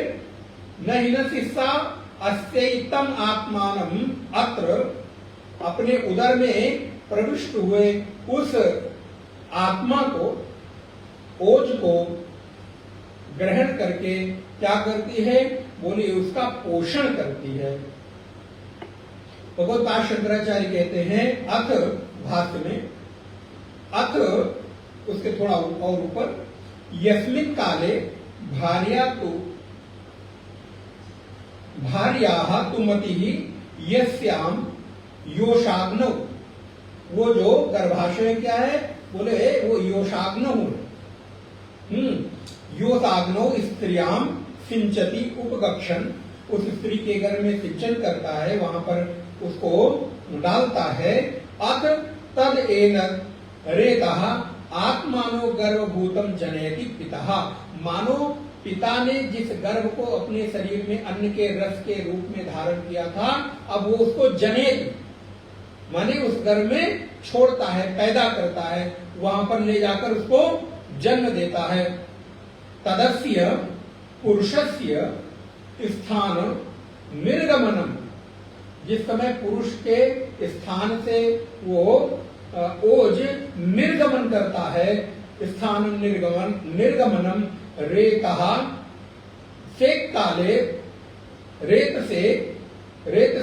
न हिनसिस्सा अस्यैतम आत्मानम, अत्र अपने उदर में प्रविष्ट हुए उस आत्मा को, ओज को ग्रहण करके क्या करती है? बोले उसका पोषण करती है। भगवत्पाद शंकराचार्य कहते हैं, अथ भाष्य में, अथ उसके थोड़ा और ऊपर, यस्मिन् काले भार्याः तु मतिः यस्यां योषाग्नौ वो जो गर्भाशय क्या है, बोले वो योषाग्नौ, योषाग्नौ स्त्रियाम सिंचती उपगक्षण, उस स्त्री के घर में सिंचन करता है, वहां पर उसको डालता है। अथ तद एन रेतः आत्मानो गर्भभूतम जनयति पिता, मानो पिता ने जिस गर्भ को अपने शरीर में अन्न के रस के रूप में धारण किया था, अब वो उसको जनेत माने उस गर्भ में छोड़ता है, पैदा करता है, वहां पर ले जाकर उसको जन्म देता है। तदस्य पुरुषस्य स्थान निर्गमनम, जिस समय पुरुष के स्थान से वो ओज निर्गमन करता है, स्थान निर्गमनम रेतः से काले, रेत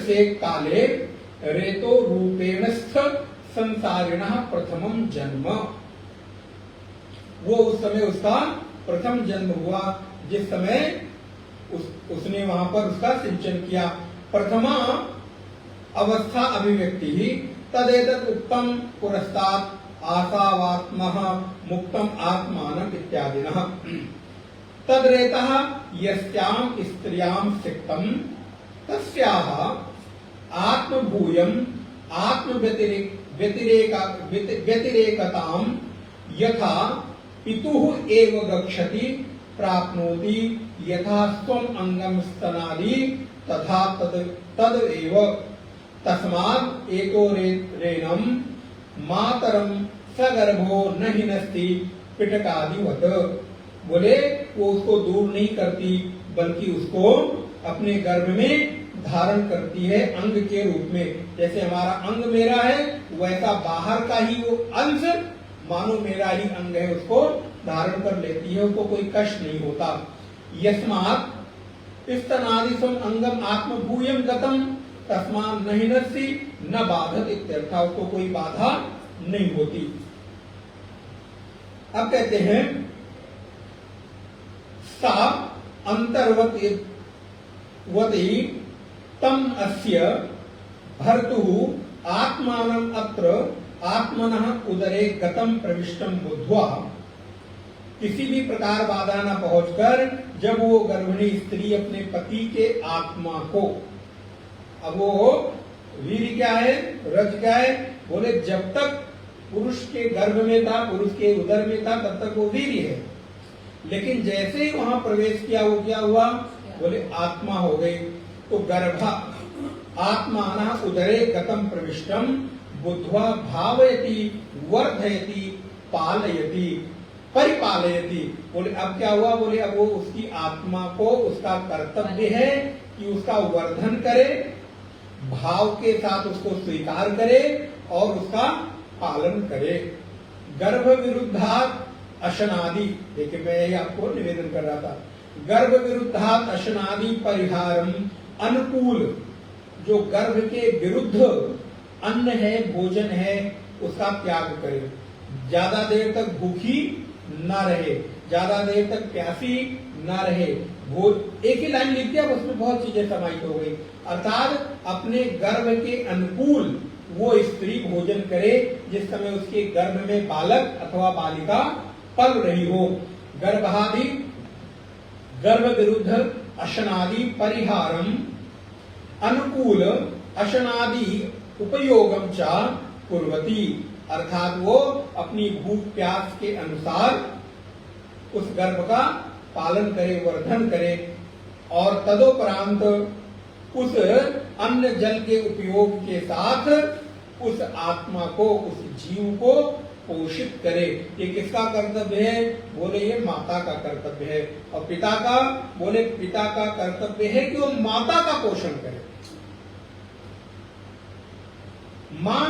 से काले रेतो रूपेण स्थ संसारिणः प्रथमम जन्म, वो उस समय उसका प्रथम जन्म हुआ जिस समय उसने वहां पर उसका सिंचन किया। प्रथमा अवस्था अभिव्यक्ति ही तदेतत् उत्तम पुरस्तात् आसावात्मः मुक्तम आत्मानम् इत्यादिनः। तद्रेतः यस्यां स्त्रियां सिक्तम् तस्याः आत्मभूयम् आत्म व्यतिरेकतां यथा पितुः एव गच्छति प्राप्नोति, यथा स्वम अंगम स्तनादि तथा तद एव, तस्मात् एको रेनम मातरम सगर्भो न हिनस्ति पिटकादिवत, बोले वो उसको दूर नहीं करती बल्कि उसको अपने गर्भ में धारण करती है अंग के रूप में। जैसे हमारा अंग मेरा है, वैसा बाहर का ही वो अंश मानो मेरा ही अंग है, उसको धारण कर लेती है, उसको कोई कष्ट नहीं होता। यस्मात् स्तनादिसम अंगम आत्मभूयम गतम तस्मात् न हिनस्ति न बाधत इत्यर्थ, उसको कोई बाधा नहीं होती। अब कहते हैं सा अंतर्वती तम अस्य भर्तुः आत्मानम् अत्र आत्मनः उदरे गतम प्रविष्टम बुद्ध्वा, किसी भी प्रकार बाधा न पहुंचकर जब वो गर्भिणी स्त्री अपने पति के आत्मा को, अब वो वीर क्या है, रज क्या है, बोले जब तक पुरुष के गर्भ में था, पुरुष के उदर में था, तब तक वो वीर है, लेकिन जैसे ही वहां प्रवेश किया वो क्या हुआ, बोले आत्मा हो गई। तो गर्भा आत्मानः उदरे गतम प्रविष्टम बुद्ध्वा भावयति वर्धयति पालयति परिपालयति, बोले अब क्या हुआ, बोले अब वो उसकी आत्मा को उसका कर्तव्य है कि उसका वर्धन करे, भाव के साथ उसको स्वीकार करे और उसका पालन करे। गर्भ विरुद्धात अशनादि, देखिए मैं ये आपको निवेदन कर रहा था, गर्भ विरुद्धात अशनादि परिहारम अनुकूल, जो गर्भ के विरुद्ध अन्न है, भोजन है, उसका त्याग करे, ज्यादा देर तक भूखी ना रहे, ज्यादा देर तक प्यासी ना रहे। एक ही लाइन लिख दिया, उसमें बहुत चीजें समाहित हो गई, अर्थात अपने गर्भ के अनुकूल वो स्त्री भोजन करे जिस समय उसके गर्भ में बालक अथवा बालिका पल रही हो। गर्भादि गर्भ विरुद्ध अशनादि परिहारम अनुकूल अशनादि उपयोगम च कुर्वती, अर्थात वो अपनी भूख प्यास के अनुसार उस गर्भ का पालन करे, वर्धन करे, और तदोपरांत उस अन्न जल के उपयोग के साथ उस आत्मा को, उस जीव को पोषित करे। ये किसका कर्तव्य है, बोले ये माता का कर्तव्य है। और पिता का, बोले पिता का कर्तव्य है कि वो माता का पोषण करे। माँ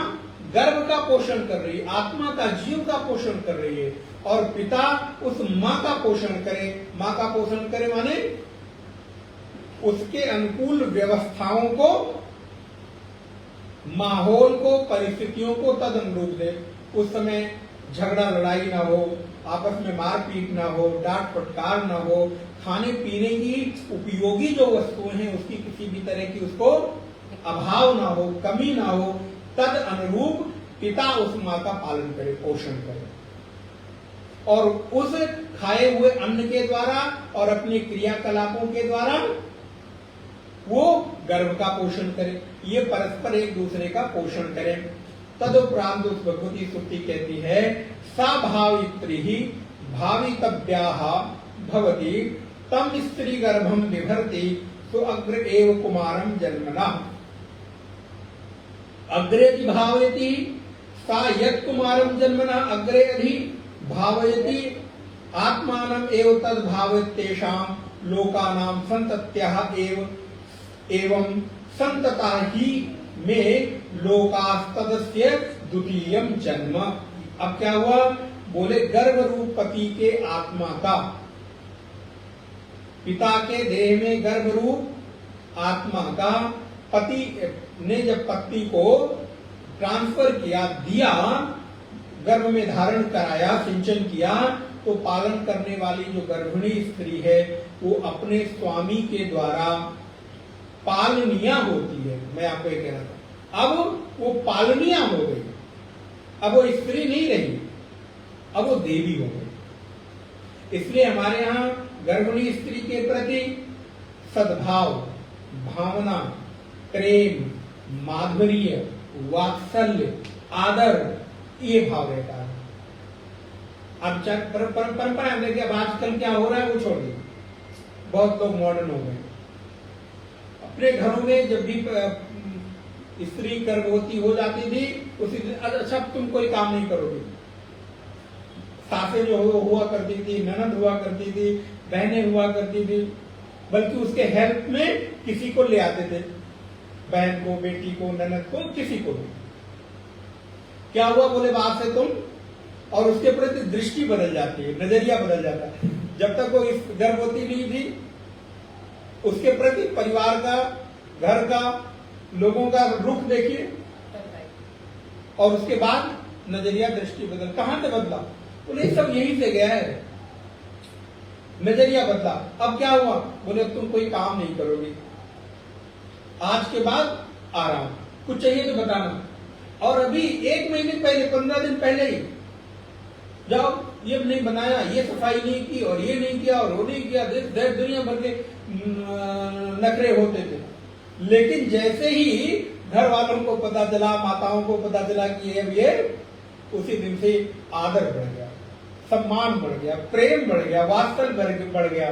गर्भ का पोषण कर रही है, आत्मा का, जीव का पोषण कर रही है, और पिता उस माँ का पोषण करे। माँ का पोषण करे माने उसके अनुकूल व्यवस्थाओं को, माहौल को, परिस्थितियों को तद अनुरूप दे। उस समय झगड़ा लड़ाई ना हो, आपस में मारपीट ना हो, डांट फटकार ना हो, खाने पीने की उपयोगी जो वस्तुएं हैं उसकी किसी भी तरह की उसको अभाव ना हो, कमी ना हो, तद अनुरूप पिता उस माँ का पालन करे, पोषण करे, और उस खाए हुए अन्न के द्वारा और अपने क्रियाकलापों के द्वारा वो गर्भ का पोषण करे। ये परस्पर एक दूसरे का पोषण करें। तदुपरांत उस भगवती सुक्ति कहती है, सा भावित्री ही भावितव्याः भवति तम स्त्री गर्भम बिभर्ति तो अग्र एव कुमारम जन्मना। अग्रे भावयति सा यत् कुमारम जन्मना अग्रे अधि भावयति आत्मानम एव तद भावयत्येषां लोकानां संतत्याः एवं संतता ही में लोकास्तदस्य द्वितीयम जन्म। अब क्या हुआ? बोले गर्भ रूप पति के आत्मा का, पिता के देह में गर्भ रूप आत्मा का पति ने जब पत्नी को ट्रांसफर किया, दिया, गर्भ में धारण कराया, सिंचन किया, तो पालन करने वाली जो गर्भिणी स्त्री है वो अपने स्वामी के द्वारा पालनिया होती है। मैं आपको ये कह रहा था, अब वो पालनिया हो गई, अब वो स्त्री नहीं रही, अब वो देवी हो गई। इसलिए हमारे यहाँ गर्भिणी स्त्री के प्रति सद्भाव, भावना, प्रेम, माधुर्य, वात्सल्य, आदर, ये भाव रहता है। अब परंपरा हमने क्या, आजकल क्या हो रहा है वो छोड़िए, बहुत लोग मॉडर्न हो गए। अपने घरों में जब भी स्त्री गर्भवती हो जाती थी उसी दिन, अच्छा तुम कोई काम नहीं करोगे। सासें जो हुआ करती थी, ननद हुआ करती थी, बहनें हुआ करती थी, बल्कि उसके हेल्प में किसी को ले आते थे, बहन को, बेटी को, ननद को, किसी को भी। क्या हुआ? बोले बात से तुम, और उसके प्रति दृष्टि बदल जाती है, नजरिया बदल जाता है। जब तक वो इस गर्भवती नहीं थी उसके प्रति परिवार का, घर का, लोगों का रुख देखिए, और उसके बाद नजरिया, दृष्टि बदल। कहां से बदला? बोले सब यहीं से गया है, नजरिया बदला। अब क्या हुआ? बोले तुम कोई काम नहीं करोगे, आज के बाद आराम, कुछ चाहिए तो बताना। और अभी 1 महीने पहले, 15 दिन पहले ही जाओ, ये नहीं बनाया, ये सफाई नहीं की, और ये नहीं किया, और वो नहीं किया, दुनिया भर के नखरे होते थे। लेकिन जैसे ही घर वालों को पता चला, माताओं को पता चला कि ये, उसी दिन से आदर बढ़ गया, सम्मान बढ़ गया, प्रेम बढ़ गया, वात्सल्य बढ़ गया।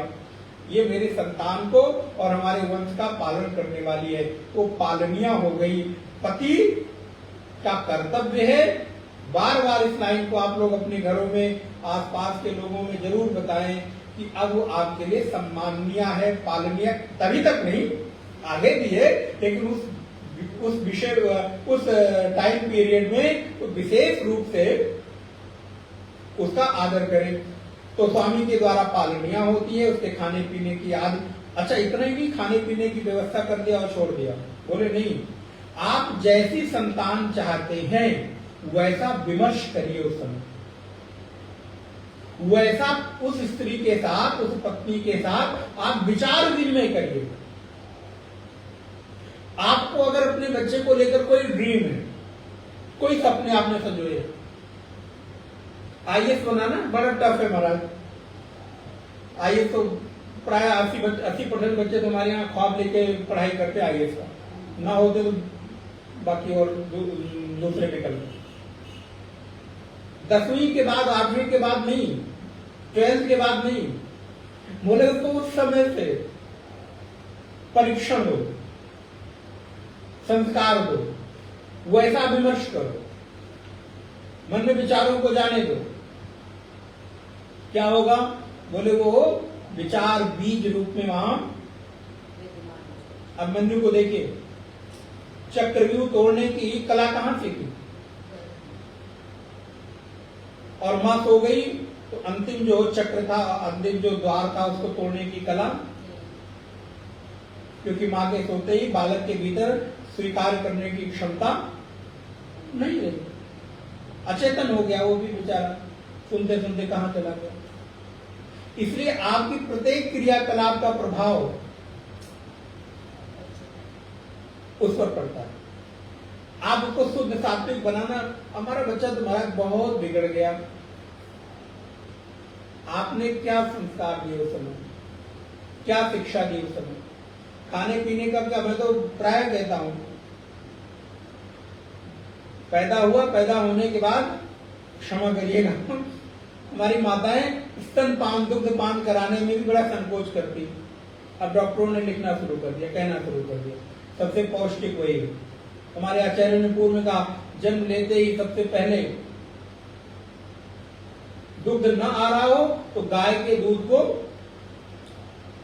ये मेरे संतान को और हमारे वंश का पालन करने वाली है, वो पालनिया हो गई। पति का कर्तव्य है, बार बार इस लाइन को आप लोग अपने घरों में, आसपास के लोगों में जरूर बताएं कि अब वो आपके लिए सम्माननीय है, पालनीय। तभी तक नहीं, आगे भी है, लेकिन उस विषय, उस टाइम पीरियड में तो विशेष रूप से उसका आदर करें। तो स्वामी के द्वारा पालनिया होती है, उसके खाने पीने की आदि। अच्छा, इतना ही नहीं, खाने पीने की व्यवस्था कर दिया और छोड़ दिया। बोले नहीं, आप जैसी संतान चाहते हैं वैसा विमर्श करिए, उस समय वैसा उस स्त्री के साथ, उस पत्नी के साथ आप विचार विनिमय करिए। आपको अगर अपने बच्चे को लेकर कोई ड्रीम है, कोई सपने आपने संजोए, आईएएस बनाना बड़ा टफ है महाराज। आईएएस तो प्राय 80% बच्चे तो हमारे यहाँ ख्वाब लेके पढ़ाई करते आईएएस का, ना होते तो बाकी और दूसरे विकल्प। 10वीं के बाद, 8वीं के बाद नहीं, 12th के बाद नहीं, बोले उसको उस समय से परीक्षण दो, संस्कार दो, वैसा विमर्श करो, मन में विचारों को जाने दो। क्या होगा? बोले वो विचार बीज रूप में वहां। अब मनु को देखिए, चक्रव्यूह तोड़ने की कला कहां सीखी? और मां सो गई तो अंतिम जो चक्र था, अंतिम जो द्वार था, उसको तोड़ने की कला, क्योंकि मां के सोते ही बालक के भीतर स्वीकार करने की क्षमता नहीं रही, अचेतन हो गया वो भी बेचारा, सुनते सुनते कहां चला गया। इसलिए आपकी प्रत्येक क्रियाकलाप का प्रभाव उस पर पड़ता है। आप उसको शुद्ध सात्विक बनाना, हमारा बच्चा तो महाराज बहुत बिगड़ गया। आपने क्या संस्कार दिए उस समय, क्या शिक्षा दी उस समय? खाने पीने का क्या, मैं तो प्राय कहता हूं, पैदा हुआ, पैदा होने के बाद क्षमा करिएगा हमारी माताएं स्तनपान दुग्ध पान कराने में भी बड़ा संकोच करती। अब डॉक्टरों ने लिखना शुरू कर दिया, कहना शुरू कर दिया सबसे पौष्टिक वही है। हमारे आचार्य ने पूर्व में कहा, जन्म लेते ही सबसे पहले दुग्ध न आ रहा हो तो गाय के दूध को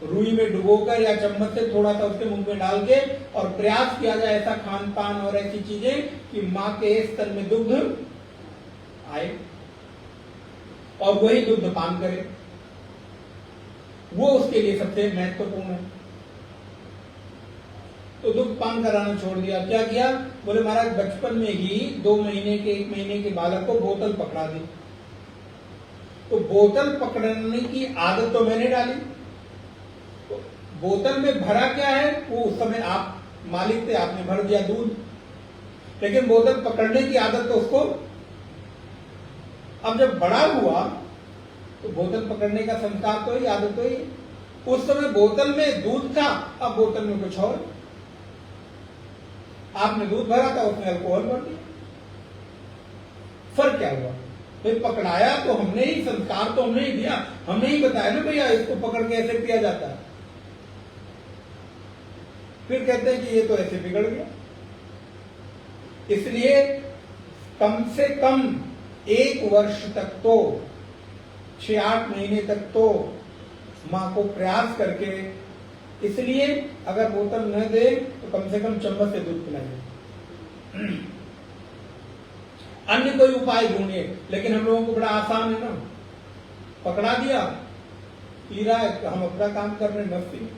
रुई में डुबोकर या चम्मच से थोड़ा सा उसके मुंह में डाल के और प्रयास किया जाए ऐसा खान पान और ऐसी चीजें कि मां के स्तन में दुग्ध आए और वही दुग्ध पान करे, वो उसके लिए सबसे महत्वपूर्ण है। तो दुग्ध पान कराना छोड़ दिया। क्या किया? बोले महाराज बचपन में ही 2 महीने के 1 महीने के बालक को बोतल पकड़ा दी। तो बोतल पकड़ने की आदत तो मैंने डाली। तो बोतल में भरा क्या है वो उस समय आप मालिक थे, आपने भर दिया दूध, लेकिन बोतल पकड़ने की आदत तो उसको। अब जब बड़ा हुआ तो बोतल पकड़ने का संस्कार तो ही, आदत तो ही। उस समय बोतल में दूध था, अब बोतल में कुछ और। आपने दूध भरा था, उसमें अल्कोहल भर दिया। फर्क क्या हुआ? फिर पकड़ाया तो हमने ही, संस्कार तो हमने ही दिया, हमने ही बताया ना भैया इसको पकड़ के ऐसे पिया जाता है। फिर कहते हैं कि ये तो ऐसे बिगड़ गया। इसलिए कम से कम 1 वर्ष तक तो, 6-8 महीने तक तो मां को प्रयास करके, इसलिए अगर बोतल न दे तो कम से कम चम्मच से दूध पिलाइए। अन्य कोई उपाय ढूंढिए, लेकिन हम लोगों को बड़ा आसान है ना, पकड़ा दिया, पी रहा है, हम अपना काम कर रहे हैं, मस्ती।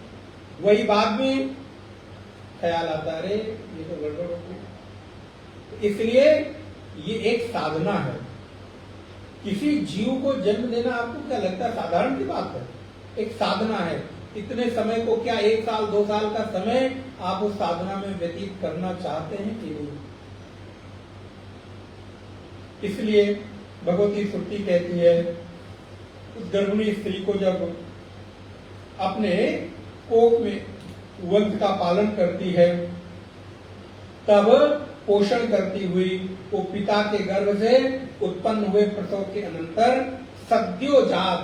वही बाद में ख्याल आता है, अरे ये तो गड़बड़ हो गई। इसलिए ये एक साधना है। किसी जीव को जन्म देना आपको क्या लगता है साधारण की बात है? एक साधना है। इतने समय को क्या 1 साल 2 साल का समय आप उस साधना में व्यतीत करना चाहते हैं कि नहीं? इसलिए भगवती श्रुति कहती है, उस गर्भिणी स्त्री को जब अपने कोख में वंश का पालन करती है, तब पोषण करती हुई वो पिता के गर्भ से उत्पन्न हुए प्रसव के अनंतर सद्योजात,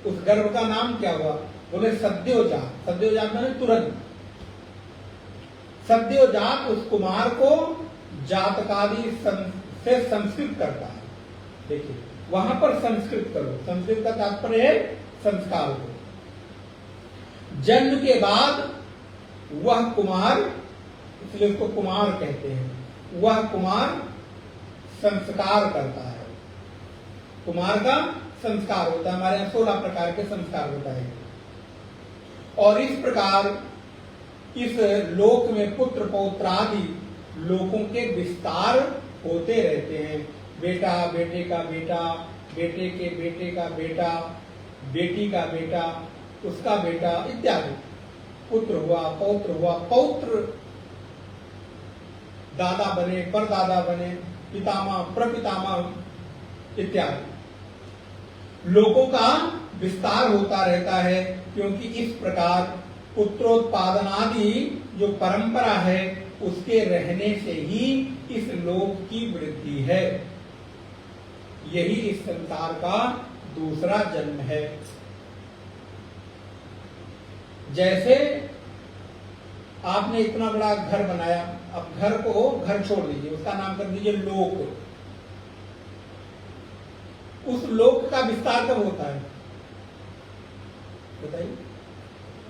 उस गर्भ का नाम क्या हुआ? बोले सद्योजात। सद्योजात माने तुरंत। सद्योजात उस कुमार को जातकादि से संस्कृत करता है। देखिए वहां पर संस्कृत करो, संस्कृत का तात्पर्य है संस्कार को। जन्म के बाद वह कुमार, इसलिए उसको कुमार कहते हैं, वह कुमार संस्कार करता है। कुमार का संस्कार होता है। हमारे यहाँ 16 प्रकार के संस्कार होता है। और इस प्रकार इस लोक में पुत्र पौत्र आदि लोकों के विस्तार होते रहते हैं। बेटा, बेटे का बेटा, बेटे के बेटे का बेटा, बेटी का बेटा, उसका बेटा इत्यादि। पुत्र हुआ, पौत्र हुआ, पौत्र दादा बने, परदादा बने, पितामह, प्रपितामह इत्यादि। लोगों का विस्तार होता रहता है, क्योंकि इस प्रकार पुत्रोत्पादनादि जो परंपरा है उसके रहने से ही इस लोक की वृद्धि है। यही इस संसार का दूसरा जन्म है। जैसे आपने इतना बड़ा घर बनाया, अब घर को, घर छोड़ दीजिए, उसका नाम कर दीजिए लोक। उस लोक का विस्तार कब होता है बताइए?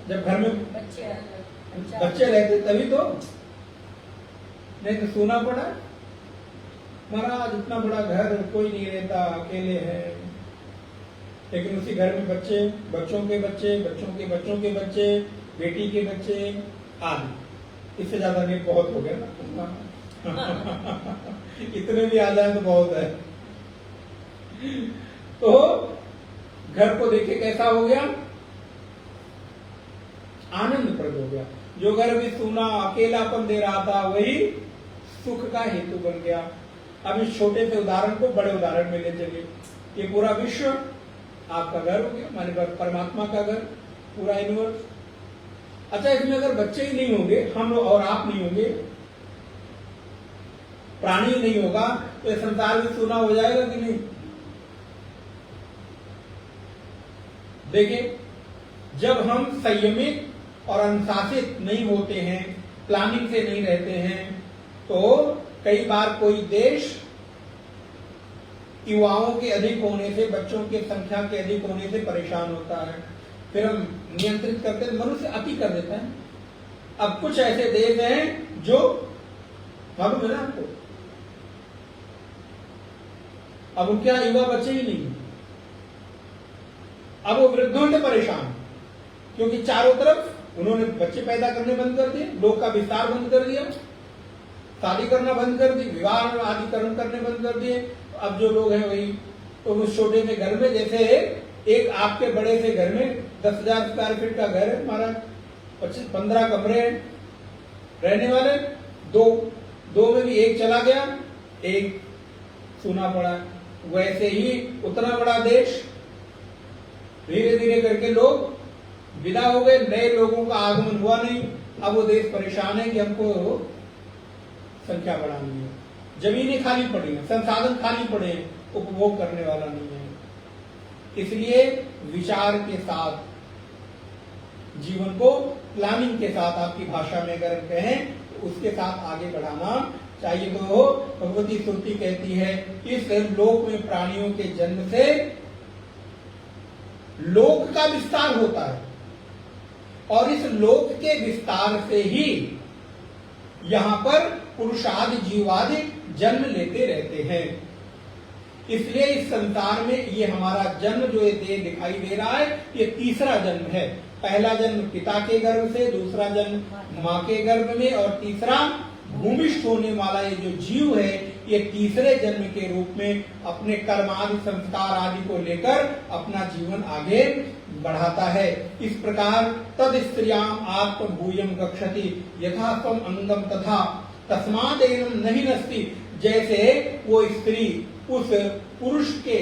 जब घर में बच्चे रहते तभी तो, नहीं तो सोना पड़ा। महाराज इतना बड़ा घर, कोई नहीं रहता, अकेले हैं, लेकिन उसी घर में बच्चे, बच्चों के बच्चे, बच्चों के बच्चों के बच्चे, बेटी के बच्चे आदि। इससे ज्यादा नहीं, बहुत हो गया ना इतने भी आ जाए तो बहुत है। तो घर को देखिए कैसा हो गया, आनंदप्रद हो गया। जो घर भी सूना अकेलापन दे रहा था वही सुख का हेतु बन गया। अब इस छोटे से उदाहरण को बड़े उदाहरण में ले चलिए। ये पूरा विश्व आपका घर हो गया, माने परमात्मा का घर, पूरा यूनिवर्स। अच्छा, इसमें अगर बच्चे ही नहीं होंगे, हम और आप नहीं होंगे, प्राणी नहीं होगा, तो ये संसार भी सूना हो जाएगा कि नहीं? देखिए, जब हम संयमित और अनुशासित नहीं होते हैं, प्लानिंग से नहीं रहते हैं, तो कई बार कोई देश युवाओं के अधिक होने से, बच्चों की संख्या के अधिक होने से परेशान होता है। फिर हम नियंत्रित करते हैं, मनुष्य अति कर देता है। अब कुछ ऐसे देश हैं जो मालूम है ना आपको, अब उनके यहां युवा बच्चे ही नहीं, अब वो वृद्धों से परेशान, क्योंकि चारों तरफ उन्होंने बच्चे पैदा करने बंद कर दिए, लोग का विस्तार बंद कर दिया, शादी करना बंद कर दी, विवाह आदि कर्म करने बंद कर दिए। अब जो लोग हैं वही, तो उस छोटे से घर में, जैसे एक आपके बड़े से घर में 10,000 स्क्वायर फीट का घर है हमारा, 15 कमरे हैं रहने वाले, दो में भी एक चला गया, एक सूना पड़ा। वैसे ही उतना बड़ा देश, धीरे धीरे करके लोग विदा हो गए, नए लोगों का आगमन हुआ नहीं। अब वो देश परेशान है कि हमको संख्या बढ़ानी है, जमीनें खाली पड़ी हैं, संसाधन खाली पड़े हैं, उपभोग करने वाला नहीं है। इसलिए विचार के साथ जीवन को, प्लानिंग के साथ, आपकी भाषा में अगर कहें तो उसके साथ आगे बढ़ाना चाहिए। तो भगवती श्रुति कहती है, इस लोक में प्राणियों के जन्म से लोक का विस्तार होता है, और इस लोक के विस्तार से ही यहां पर पुरुषादि जीवादि जन्म लेते रहते हैं। इसलिए इस संसार में ये हमारा जन्म जो ये देह दिखाई दे रहा है, ये तीसरा जन्म है। पहला जन्म पिता के गर्भ से, दूसरा जन्म माँ के गर्भ में, और तीसरा भूमिष्ठ होने वाला ये जो जीव है, ये तीसरे जन्म के रूप में अपने कर्म आदि, संस्कार आदि को लेकर अपना जीवन आगे बढ़ाता है। इस प्रकार तद स्त्रियाम आत्म भूयम गक्षति यथा त्वम अंगम तथा तस्मादेनम नहीं नस्ति। जैसे वो स्त्री उस पुरुष के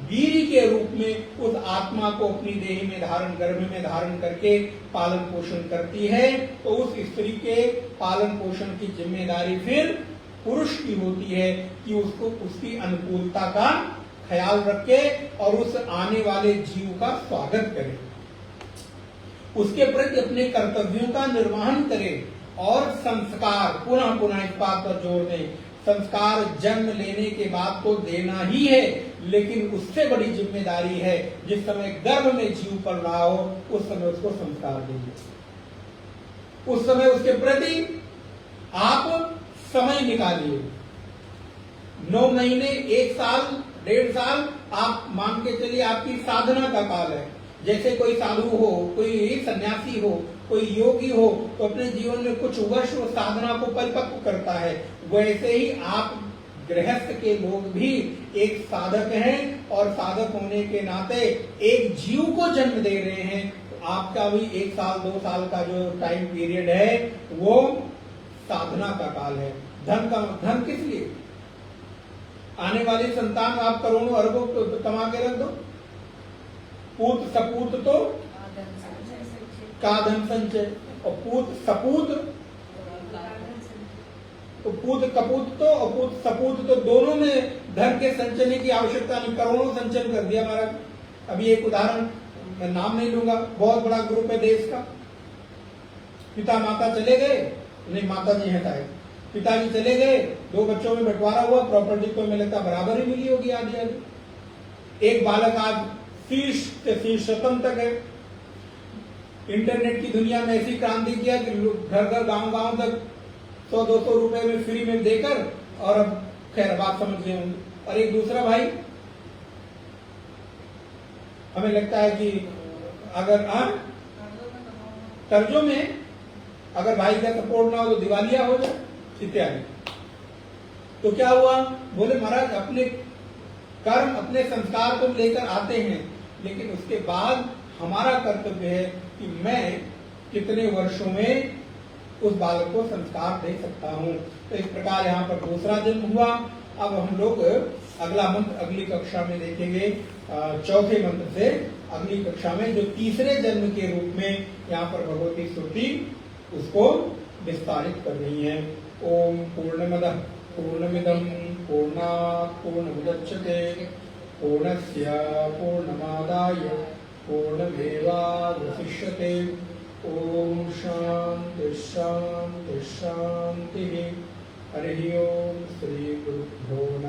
वीर्य के रूप में उस आत्मा को अपनी देह में धारण, गर्भ में धारण करके पालन पोषण करती है, तो उस स्त्री के पालन पोषण की जिम्मेदारी फिर पुरुष की होती है कि उसको उसकी अनुकूलता का ख्याल रखे और उस आने वाले जीव का स्वागत करे, उसके प्रति अपने कर्तव्यों का निर्वहन करे। और संस्कार, पुनः पुनः इस बात पर जोर दें, संस्कार जन्म लेने के बाद तो देना ही है, लेकिन उससे बड़ी जिम्मेदारी है जिस समय गर्भ में जीव पल रहा हो उस समय उसको संस्कार देंगे, उस समय उसके प्रति आप समय निकालिए। 9 महीने, 1 साल, 1.5 साल आप मान के चलिए आपकी साधना का काल है। जैसे कोई साधु हो, कोई सन्यासी हो, कोई योगी हो, तो अपने जीवन में कुछ वर्ष वो साधना को परिपक्व करता है, वैसे ही आप गृहस्थ के लोग भी एक साधक हैं, और साधक होने के नाते एक जीव को जन्म दे रहे हैं। तो आपका भी 1 साल 2 साल का जो टाइम पीरियड है वो साधना का काल है। धन किस लिए? आने वाली संतान आप करोड़ों अरबों कमा के रख दो, पूत सपूत तो का धन संचय, और पूत सपूत तो पूत कपूत तो और पूत सपूत तो दोनों में धन के संचय की आवश्यकता नहीं, करोड़ों संचय कर दिया हमारा। अभी एक उदाहरण, मैं नाम नहीं लूंगा, बहुत बड़ा ग्रुप है देश का, पिता माता चले गए, नहीं माता जी हैं शायद, पिताजी चले गए, 2 बच्चों में बंटवारा हुआ, प्रॉपर्टी को मिले तो बराबर ही मिली होगी आधी आधी। एक बालक आज शीर्ष से शीर्षतम तक है, इंटरनेट की दुनिया में ऐसी क्रांति किया कि घर घर गांव गांव तक 100-200 रुपए में फ्री में देकर, और अब खैर बात समझ गए होंगे। और एक दूसरा भाई, हमें लगता है कि अगर कर्जों में अगर भाई का सपोर्ट ना हो तो दिवालिया हो जाए इत्यादि। तो क्या हुआ, बोले महाराज अपने कर्म, अपने संस्कार को लेकर आते हैं, लेकिन उसके बाद हमारा कर्तव्य है कि मैं कितने वर्षों में उस बालक को संस्कार दे सकता हूँ। तो इस प्रकार यहाँ पर दूसरा जन्म हुआ। अब हम लोग अगला मंत्र अगली कक्षा में देखेंगे, चौथे मंत्र से अगली कक्षा में, जो तीसरे जन्म के रूप में यहाँ पर भगवती श्रुति उसको विस्तारित कर रही है। ओम पूर्णमदः पूर्णमिदं पूर्णात् पूर्णमुदच्यते पूर्णस्य पूर्णमादाय पूर्णमेवावशिष्यते। ओम शांति शांति शांति। हरि ओम। श्री गुरुभ्यो नमः।